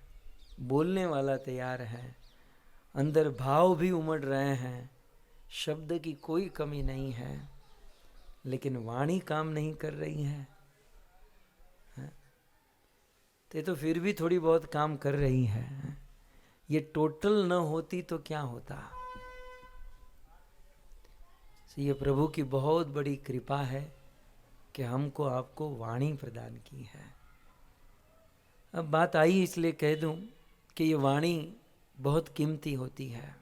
बोलने वाला तैयार है, अंदर भाव भी उमड़ रहे हैं, शब्द की कोई कमी नहीं है, लेकिन वाणी काम नहीं कर रही है। तो फिर भी थोड़ी बहुत काम कर रही है। ये टोटल न होती तो क्या होता? ये प्रभु की बहुत बड़ी कृपा है कि हमको आपको वाणी प्रदान की है। अब बात आई इसलिए कह दूं कि ये वाणी बहुत कीमती होती है।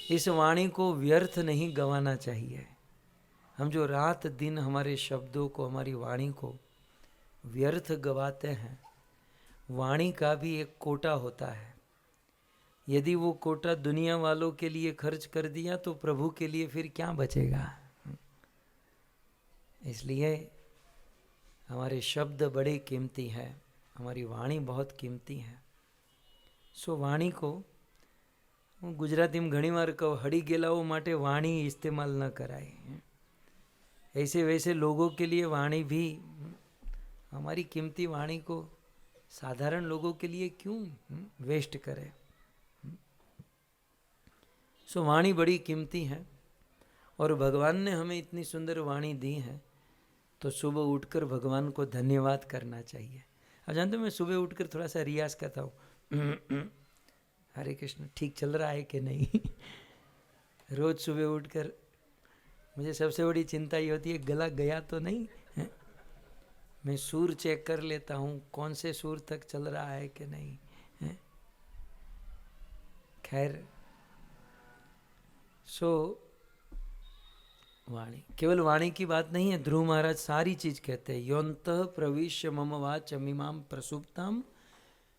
इस वाणी को व्यर्थ नहीं गंवाना चाहिए। हम जो रात दिन हमारे शब्दों को, हमारी वाणी को व्यर्थ गवाते हैं, वाणी का भी एक कोटा होता है। यदि वो कोटा दुनिया वालों के लिए खर्च कर दिया तो प्रभु के लिए फिर क्या बचेगा? इसलिए हमारे शब्द बड़े कीमती हैं, हमारी वाणी बहुत कीमती है। सो वाणी को गुजराती में घणी बार कहो, हड़ी गेलाओ माटे वाणी इस्तेमाल न कराए। ऐसे वैसे लोगों के लिए वाणी भी, हमारी कीमती वाणी को साधारण लोगों के लिए क्यों वेस्ट करें? सो वाणी बड़ी कीमती है और भगवान ने हमें इतनी सुंदर वाणी दी है, तो सुबह उठकर भगवान को धन्यवाद करना चाहिए। अब जानते हो, मैं सुबह उठकर थोड़ा सा रियाज करता हूँ, हरे कृष्ण, ठीक चल रहा है कि नहीं। रोज सुबह उठकर मुझे सबसे बड़ी चिंता ये होती है, गला गया तो नहीं है? मैं सुर चेक कर लेता हूँ, कौन से सुर तक चल रहा है कि नहीं है? खैर, सो वाणी केवल वाणी की बात नहीं है। ध्रुव महाराज सारी चीज कहते हैं। योन्तः प्रविश्य मम वाचमिमां प्रसुप्ताम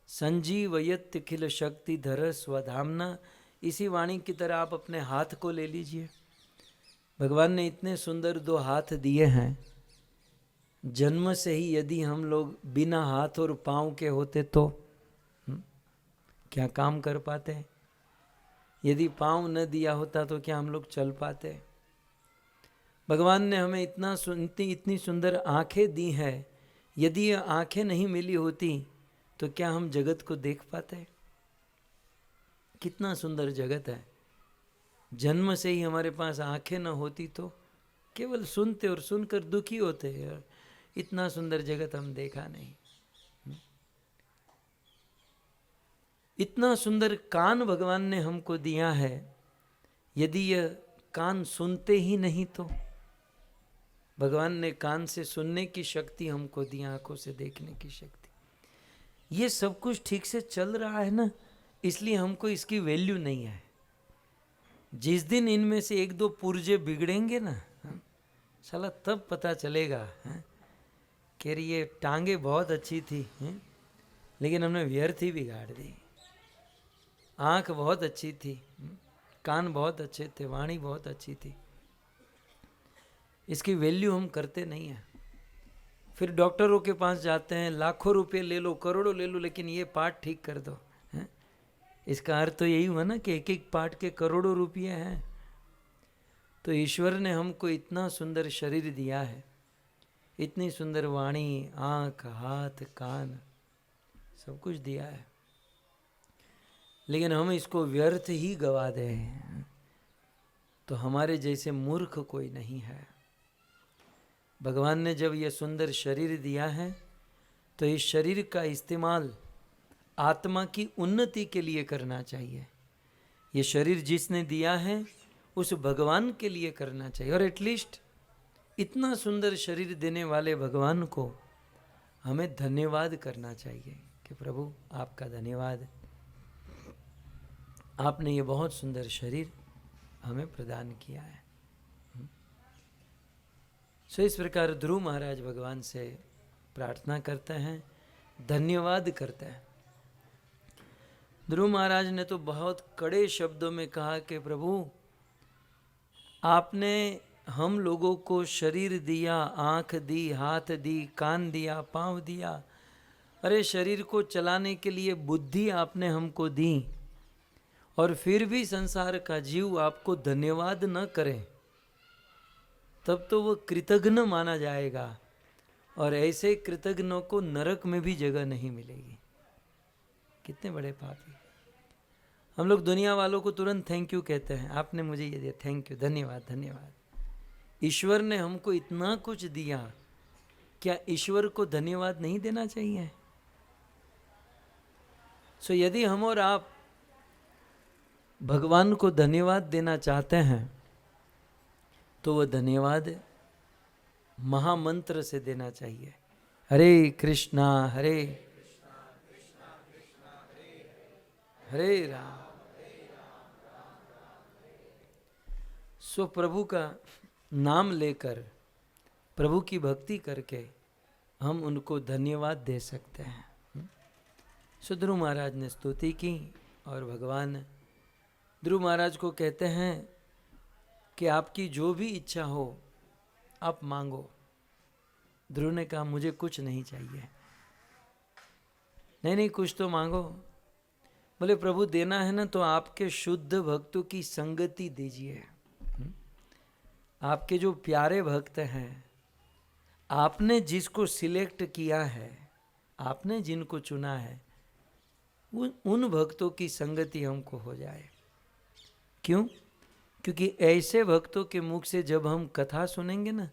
संजीवयत्यखिल शक्तिधर स्वधामना। इसी वाणी की तरह आप अपने हाथ को ले लीजिए। भगवान ने इतने सुंदर 2 हाथ दिए हैं। जन्म से ही यदि हम लोग बिना हाथ और पाँव के होते तो क्या काम कर पाते? यदि पाँव न दिया होता तो क्या हम लोग चल पाते? भगवान ने हमें इतनी सुंदर आंखें दी हैं। यदि ये आंखें नहीं मिली होती तो क्या हम जगत को देख पाते? कितना सुंदर जगत है। जन्म से ही हमारे पास आंखें न होती तो केवल सुनते और सुनकर दुखी होते। इतना सुंदर जगत हम देखा नहीं। इतना सुंदर कान भगवान ने हमको दिया है। यदि यह कान सुनते ही नहीं तो? भगवान ने कान से सुनने की शक्ति हमको दी, आंखों से देखने की शक्ति। ये सब कुछ ठीक से चल रहा है ना, इसलिए हमको इसकी वैल्यू नहीं है। जिस दिन इनमें से 1-2 पुर्जे बिगड़ेंगे ना, साला तब पता चलेगा कि ये टांगे बहुत अच्छी थी, लेकिन हमने व्यर्थ ही बिगाड़ दी। आँख बहुत अच्छी थी, कान बहुत अच्छे थे, वाणी बहुत अच्छी थी, इसकी वैल्यू हम करते नहीं हैं। फिर डॉक्टरों के पास जाते हैं, लाखों रुपए ले लो, करोड़ों ले लो, लेकिन ये पार्ट ठीक कर दो। इसका अर्थ तो यही हुआ ना कि एक एक पार्ट के करोड़ों रुपये हैं। तो ईश्वर ने हमको इतना सुंदर शरीर दिया है, इतनी सुंदर वाणी, आँख, हाथ, कान, सब कुछ दिया है, लेकिन हम इसको व्यर्थ ही गवा दे। तो हमारे जैसे मूर्ख कोई नहीं है। भगवान ने जब यह सुंदर शरीर दिया है तो इस शरीर का इस्तेमाल आत्मा की उन्नति के लिए करना चाहिए। ये शरीर जिसने दिया है उस भगवान के लिए करना चाहिए। और एटलीस्ट इतना सुंदर शरीर देने वाले भगवान को हमें धन्यवाद करना चाहिए कि प्रभु आपका धन्यवाद, आपने ये बहुत सुंदर शरीर हमें प्रदान किया है। सो इस प्रकार ध्रुव महाराज भगवान से प्रार्थना करते हैं, धन्यवाद करते हैं। ध्रुव महाराज ने तो बहुत कड़े शब्दों में कहा कि प्रभु आपने हम लोगों को शरीर दिया, आँख दी, हाथ दी, कान दिया, पाँव दिया, अरे शरीर को चलाने के लिए बुद्धि आपने हमको दी, और फिर भी संसार का जीव आपको धन्यवाद न करे तब तो वो कृतघ्न माना जाएगा, और ऐसे कृतघ्नों को नरक में भी जगह नहीं मिलेगी। कितने बड़े पापी। हम लोग दुनिया वालों को तुरंत थैंक यू कहते हैं, आपने मुझे ये दिया, थैंक यू, धन्यवाद धन्यवाद। ईश्वर ने हमको इतना कुछ दिया, क्या ईश्वर को धन्यवाद नहीं देना चाहिए? सो यदि हम और आप भगवान को धन्यवाद देना चाहते हैं तो वह धन्यवाद महामंत्र से देना चाहिए। हरे कृष्णा हरे हरे राम। सो प्रभु का नाम लेकर, प्रभु की भक्ति करके हम उनको धन्यवाद दे सकते हैं। सो ध्रुव महाराज ने स्तुति की और भगवान ध्रुव महाराज को कहते हैं कि आपकी जो भी इच्छा हो आप मांगो। ध्रुव ने कहा मुझे कुछ नहीं चाहिए। नहीं नहीं, कुछ तो मांगो। बोले प्रभु देना है ना तो आपके शुद्ध भक्तों की संगति दीजिए। आपके जो प्यारे भक्त हैं, आपने जिसको सिलेक्ट किया है, आपने जिनको चुना है, उन भक्तों की संगति हमको हो जाए। क्यों? क्योंकि ऐसे भक्तों के मुख से जब हम कथा सुनेंगे ना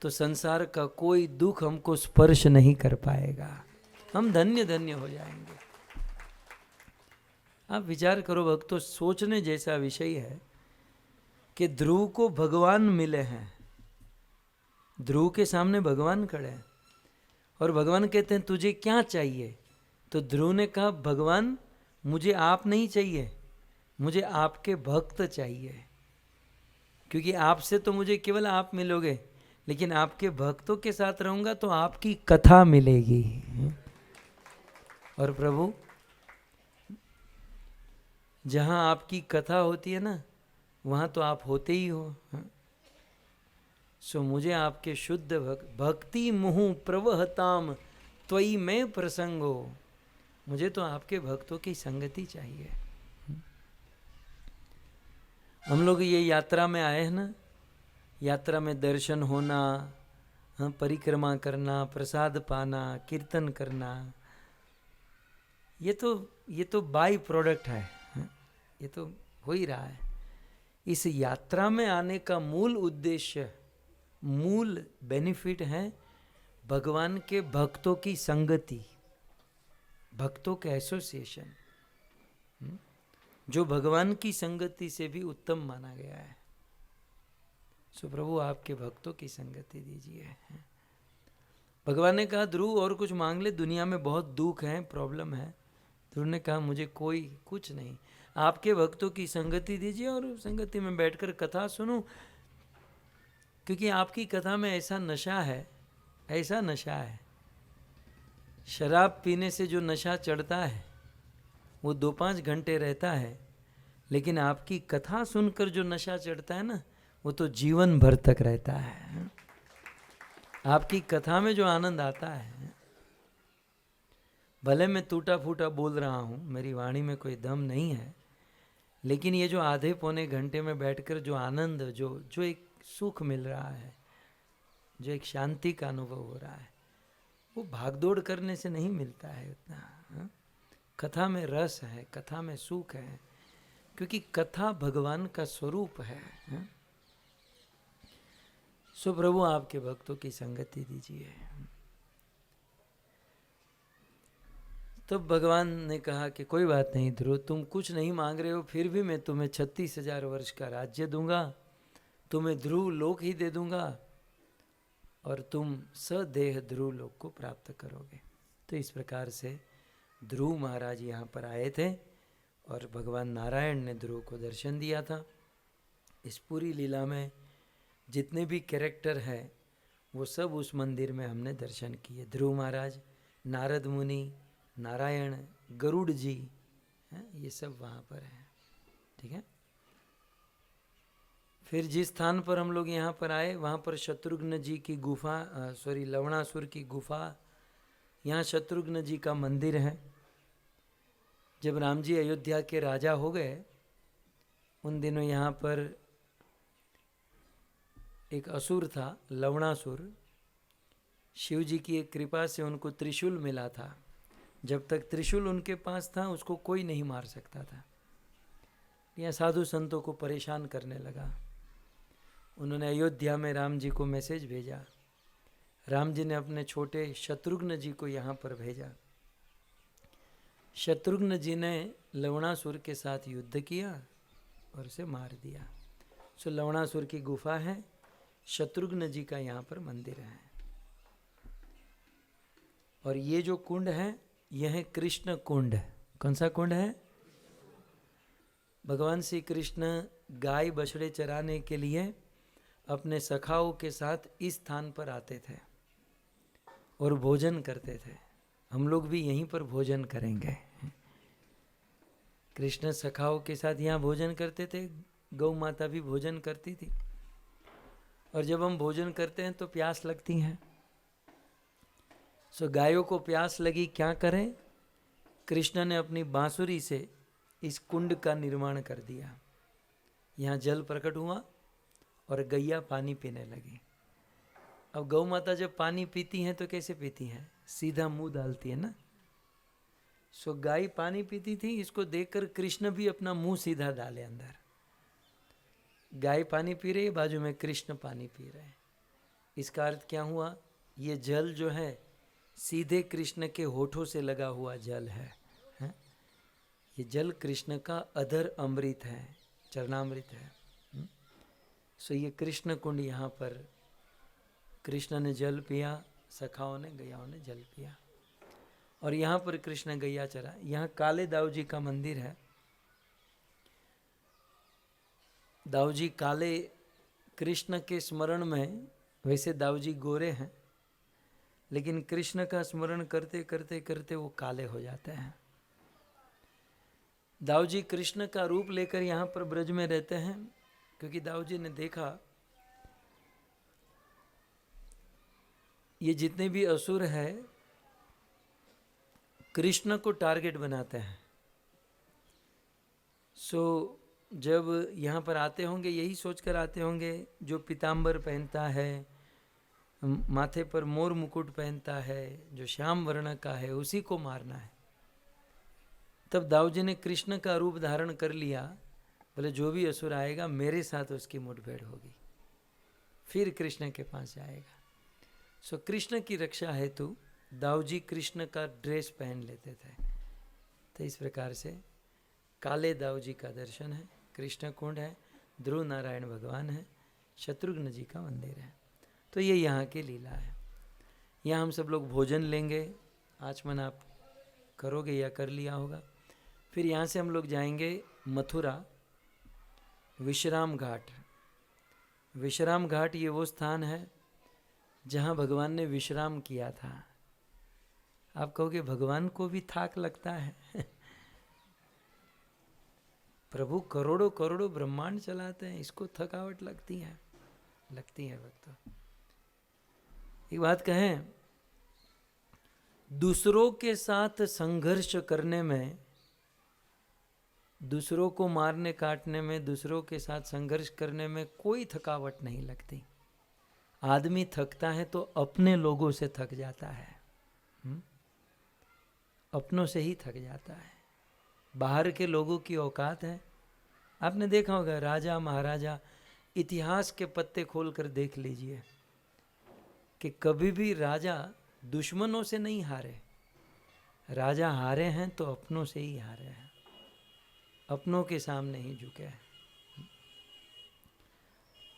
तो संसार का कोई दुख हमको स्पर्श नहीं कर पाएगा, हम धन्य धन्य हो जाएंगे। आप विचार करो भक्तों, सोचने जैसा विषय है कि ध्रुव को भगवान मिले हैं, ध्रुव के सामने भगवान खड़े हैं और भगवान कहते हैं तुझे क्या चाहिए? तो ध्रुव ने कहा भगवान मुझे आप नहीं चाहिए, मुझे आपके भक्त चाहिए, क्योंकि आपसे तो मुझे केवल आप मिलोगे, लेकिन आपके भक्तों के साथ रहूंगा तो आपकी कथा मिलेगी। और प्रभु जहां आपकी कथा होती है ना, वहां तो आप होते ही हो। सो मुझे आपके शुद्ध भक्ति मुहु प्रवहताम त्वयि में प्रसंगो, मुझे तो आपके भक्तों की संगति चाहिए। हम लोग ये यात्रा में आए हैं ना, यात्रा में दर्शन होना, परिक्रमा करना, प्रसाद पाना, कीर्तन करना, ये तो बाई प्रोडक्ट है, ये तो हो ही रहा है। इस यात्रा में आने का मूल उद्देश्य, मूल बेनिफिट है भगवान के भक्तों की संगति, भक्तों के एसोसिएशन, जो भगवान की संगति से भी उत्तम माना गया है। सो प्रभु आपके भक्तों की संगति दीजिए। भगवान ने कहा ध्रुव और कुछ मांग ले, दुनिया में बहुत दुख है, प्रॉब्लम है। ध्रुव ने कहा मुझे कोई कुछ नहीं, आपके भक्तों की संगति दीजिए और संगति में बैठकर कथा सुनो, क्योंकि आपकी कथा में ऐसा नशा है, ऐसा नशा है। शराब पीने से जो नशा चढ़ता है वो 2-5 घंटे रहता है, लेकिन आपकी कथा सुनकर जो नशा चढ़ता है ना, वो तो जीवन भर तक रहता है। आपकी कथा में जो आनंद आता है, भले मैं टूटा फूटा बोल रहा हूँ, मेरी वाणी में कोई दम नहीं है, लेकिन ये जो आधे पौने घंटे में बैठकर जो आनंद, जो एक सुख मिल रहा है, जो एक शांति का अनुभव हो रहा है, वो भागदौड़ करने से नहीं मिलता है उतना। हाँ? कथा में रस है, कथा में सुख है, क्योंकि कथा भगवान का स्वरूप है। हाँ? सो प्रभु आपके भक्तों की संगति दीजिए। तो भगवान ने कहा कि कोई बात नहीं ध्रुव, तुम कुछ नहीं मांग रहे हो, फिर भी मैं तुम्हें 36,000 वर्ष का राज्य दूंगा, तुम्हें ध्रुव लोक ही दे दूंगा और तुम सदेह ध्रुव लोक को प्राप्त करोगे। तो इस प्रकार से ध्रुव महाराज यहाँ पर आए थे और भगवान नारायण ने ध्रुव को दर्शन दिया था। इस पूरी लीला में जितने भी कैरेक्टर हैं वो सब उस मंदिर में हमने दर्शन किए। ध्रुव महाराज, नारद मुनि, नारायण, गरुड़ जी, ये सब वहाँ पर हैं। ठीक है। फिर जिस स्थान पर हम लोग यहाँ पर आए वहाँ पर शत्रुघ्न जी की गुफा, लवणासुर की गुफा, यहाँ शत्रुघ्न जी का मंदिर है। जब राम जी अयोध्या के राजा हो गए उन दिनों यहाँ पर एक असुर था, लवणासुर। शिव जी की एक कृपा से उनको त्रिशूल मिला था। जब तक त्रिशूल उनके पास था उसको कोई नहीं मार सकता था। यह साधु संतों को परेशान करने लगा। उन्होंने अयोध्या में राम जी को मैसेज भेजा। राम जी ने अपने छोटे शत्रुघ्न जी को यहाँ पर भेजा। शत्रुघ्न जी ने लवणासुर के साथ युद्ध किया और उसे मार दिया। सो लवणासुर की गुफा है, शत्रुघ्न जी का यहाँ पर मंदिर है। और ये जो कुंड है यह है कृष्ण कुंड। कौन सा कुंड है? भगवान श्री कृष्ण गाय बछड़े चराने के लिए अपने सखाओं के साथ इस स्थान पर आते थे और भोजन करते थे। हम लोग भी यहीं पर भोजन करेंगे। कृष्ण सखाओं के साथ यहाँ भोजन करते थे, गौ माता भी भोजन करती थी। और जब हम भोजन करते हैं तो प्यास लगती है। सो गायों को प्यास लगी, क्या करें? कृष्ण ने अपनी बांसुरी से इस कुंड का निर्माण कर दिया। यहाँ जल प्रकट हुआ और गैया पानी पीने लगी। अब गौ माता जब पानी पीती हैं तो कैसे पीती हैं? सीधा मुंह डालती है ना। सो गाय पानी पीती थी, इसको देखकर कृष्ण भी अपना मुंह सीधा डाले अंदर। गाय पानी पी रही है, बाजू में कृष्ण पानी पी रहे हैं। इसका अर्थ क्या हुआ? ये जल जो है सीधे कृष्ण के होठों से लगा हुआ जल है। ये जल कृष्ण का अधर अमृत है, चरणामृत है। सो ये कृष्ण कुंड, यहाँ पर कृष्ण ने जल पिया, सखाओं ने, गैयाओं ने जल पिया। और यहाँ पर कृष्ण गैया चरा। यहाँ काले दाऊ जी का मंदिर है। दाऊ जी काले, कृष्ण के स्मरण में, वैसे दाऊ जी गोरे हैं लेकिन कृष्ण का स्मरण करते करते करते वो काले हो जाते हैं। दाऊ जी कृष्ण का रूप लेकर यहाँ पर ब्रज में रहते हैं, क्योंकि दाऊ जी ने देखा ये जितने भी असुर हैं कृष्ण को टारगेट बनाते हैं। सो जब यहाँ पर आते होंगे यही सोचकर आते होंगे, जो पीताम्बर पहनता है, माथे पर मोर मुकुट पहनता है, जो श्याम वर्ण का है, उसी को मारना है। तब दाऊ जी ने कृष्ण का रूप धारण कर लिया। बोले जो भी असुर आएगा मेरे साथ उसकी मुठभेड़ होगी, फिर कृष्ण के पास जाएगा। सो कृष्ण की रक्षा हेतु दाऊ जी कृष्ण का ड्रेस पहन लेते थे। तो इस प्रकार से काले दाऊ जी का दर्शन है, कृष्ण कुंड है, ध्रुव नारायण भगवान है, शत्रुघ्न जी का मंदिर है। तो ये यहाँ की लीला है। यहाँ हम सब लोग भोजन लेंगे, आचमन आप करोगे या कर लिया होगा। फिर यहाँ से हम लोग जाएंगे मथुरा, विश्राम घाट। विश्राम घाट ये वो स्थान है जहाँ भगवान ने विश्राम किया था। आप कहोगे भगवान को भी थाक लगता है। प्रभु करोड़ों करोड़ों ब्रह्मांड चलाते हैं, इसको थकावट लगती है? लगती है भक्तों। एक बात कहें, दूसरों के साथ संघर्ष करने में दूसरों को मारने काटने में, दूसरों के साथ संघर्ष करने में कोई थकावट नहीं लगती। आदमी थकता है तो अपने लोगों से थक जाता है, अपनों से ही थक जाता है। बाहर के लोगों की औकात है। आपने देखा होगा राजा महाराजा, इतिहास के पत्ते खोल कर देख लीजिए कि कभी भी राजा दुश्मनों से नहीं हारे। राजा हारे हैं तो अपनों से ही हारे हैं, अपनों के सामने ही झुके हैं।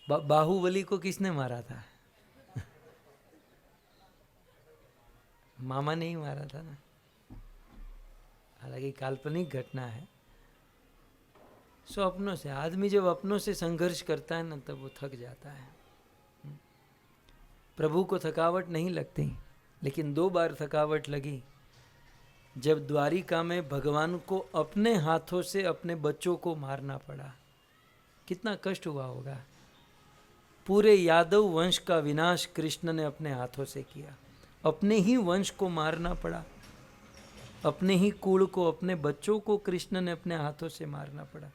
बाहुबली को किसने मारा था? मामा ने ही मारा था ना। हालांकि काल्पनिक घटना है। सो अपनों से, आदमी जब अपनों से संघर्ष करता है ना तब वो थक जाता है। प्रभु को थकावट नहीं लगती, लेकिन 2 बार थकावट लगी जब द्वारिका में भगवान को अपने हाथों से अपने बच्चों को मारना पड़ा। कितना कष्ट हुआ होगा। पूरे यादव वंश का विनाश कृष्ण ने अपने हाथों से किया। अपने ही वंश को मारना पड़ा, अपने ही कुल को, अपने बच्चों को कृष्ण ने अपने हाथों से मारना पड़ा।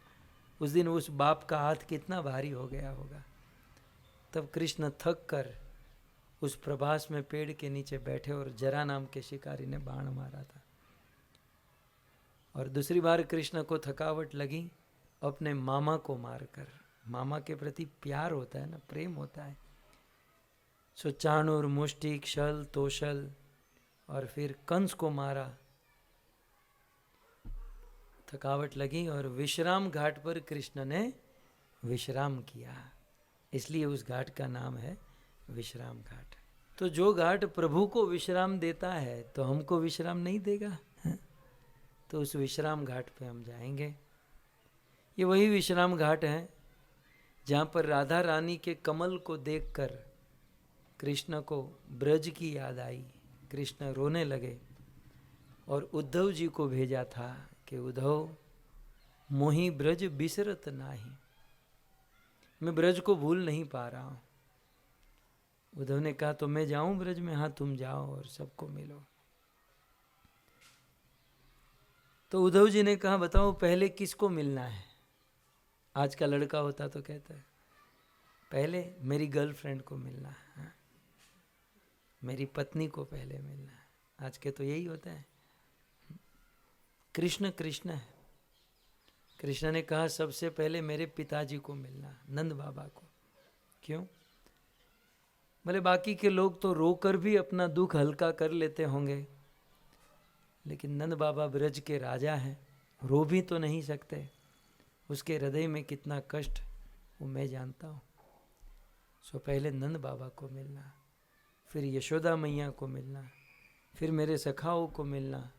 उस दिन उस बाप का हाथ कितना भारी हो गया होगा। तब कृष्ण थक कर उस प्रभास में पेड़ के नीचे बैठे और जरा नाम के शिकारी ने बाण मारा था। और दूसरी बार कृष्ण को थकावट लगी अपने मामा को मारकर। मामा के प्रति प्यार होता है ना, प्रेम होता है। सो चाणूर, मुष्टिक, शल, तोशल और फिर कंस को मारा। थकावट लगी और विश्राम घाट पर कृष्ण ने विश्राम किया, इसलिए उस घाट का नाम है विश्राम घाट। तो जो घाट प्रभु को विश्राम देता है तो हमको विश्राम नहीं देगा? तो उस विश्राम घाट पे हम जाएंगे। ये वही विश्राम घाट है जहाँ पर राधा रानी के कमल को देखकर कृष्ण को ब्रज की याद आई। कृष्ण रोने लगे और उद्धव जी को भेजा था कि उद्धव मोहि ब्रज बिसरत नाही, मैं ब्रज को भूल नहीं पा रहा हूँ। उद्धव ने कहा तो मैं जाऊं ब्रज में? हाँ तुम जाओ और सबको मिलो। तो उद्धव जी ने कहा बताओ पहले किसको मिलना है? आज का लड़का होता तो कहता है पहले मेरी गर्लफ्रेंड को मिलना है, मेरी पत्नी को पहले मिलना है। आज के तो यही होता है। कृष्ण कृष्ण है। कृष्ण ने कहा सबसे पहले मेरे पिताजी को मिलना, नंद बाबा को। क्यों? भले बाकी के लोग तो रोकर भी अपना दुख हल्का कर लेते होंगे, लेकिन नंद बाबा ब्रज के राजा हैं, रो भी तो नहीं सकते। उसके हृदय में कितना कष्ट वो मैं जानता हूँ। सो पहले नंद बाबा को मिलना, फिर यशोदा मैया को मिलना, फिर मेरे सखाओं को मिलना,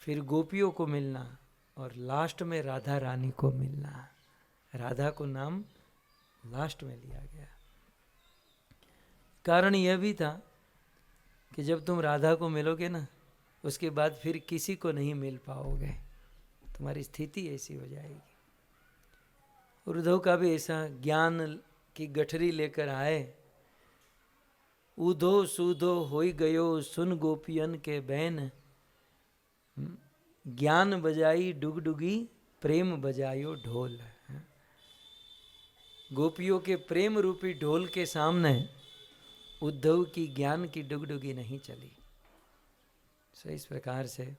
फिर गोपियों को मिलना और लास्ट में राधा रानी को मिलना। राधा को नाम लास्ट में लिया गया। कारण यह भी था कि जब तुम राधा को मिलोगे ना, उसके बाद फिर किसी को नहीं मिल पाओगे, तुम्हारी स्थिति ऐसी हो जाएगी। उद्धव का भी ऐसा ज्ञान की गठरी लेकर आए। उधो सुधो होई गयो सुन गोपियन के बैन, ज्ञान बजाई डुगडुगी प्रेम बजायो ढोल। गोपियों के प्रेम रूपी ढोल के सामने उद्धव की ज्ञान की डुगडुगी नहीं चली। सो इस प्रकार से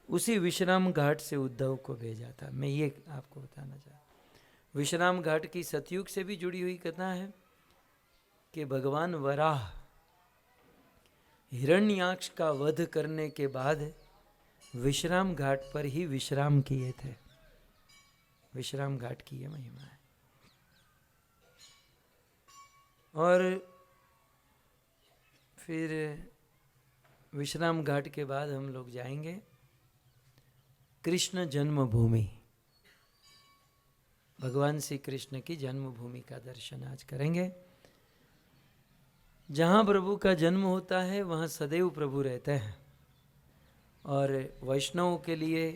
उसी विश्राम घाट से उद्धव को भेजा था। मैं ये आपको बताना चाहता। विश्राम घाट की सतयुग से भी जुड़ी हुई कथा है कि भगवान वराह हिरण्याक्ष का वध करने के बाद विश्राम घाट पर ही विश्राम किए थे। विश्राम घाट की यह महिमा है। और फिर विश्राम घाट के बाद हम लोग जाएंगे कृष्ण जन्मभूमि। भगवान श्री कृष्ण की जन्मभूमि का दर्शन आज करेंगे। जहाँ प्रभु का जन्म होता है वहाँ सदैव प्रभु रहते हैं। और वैष्णवों के लिए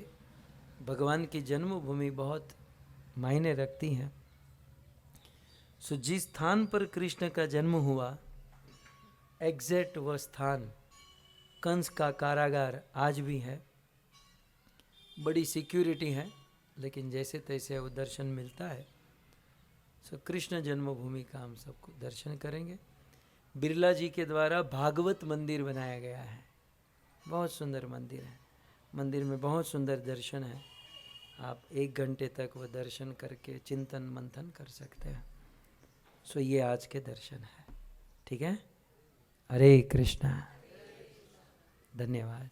भगवान की जन्मभूमि बहुत मायने रखती है। सो जिस स्थान पर कृष्ण का जन्म हुआ, एग्जैक्ट वह स्थान कंस का कारागार आज भी है। बड़ी सिक्योरिटी है, लेकिन जैसे तैसे वो दर्शन मिलता है। सो कृष्ण जन्मभूमि का हम सबको दर्शन करेंगे। बिरला जी के द्वारा भागवत मंदिर बनाया गया है, बहुत सुंदर मंदिर है। मंदिर में बहुत सुंदर दर्शन है, आप 1 घंटे तक वो दर्शन करके चिंतन मंथन कर सकते हैं। सो ये आज के दर्शन है, ठीक है। हरे कृष्णा, धन्यवाद।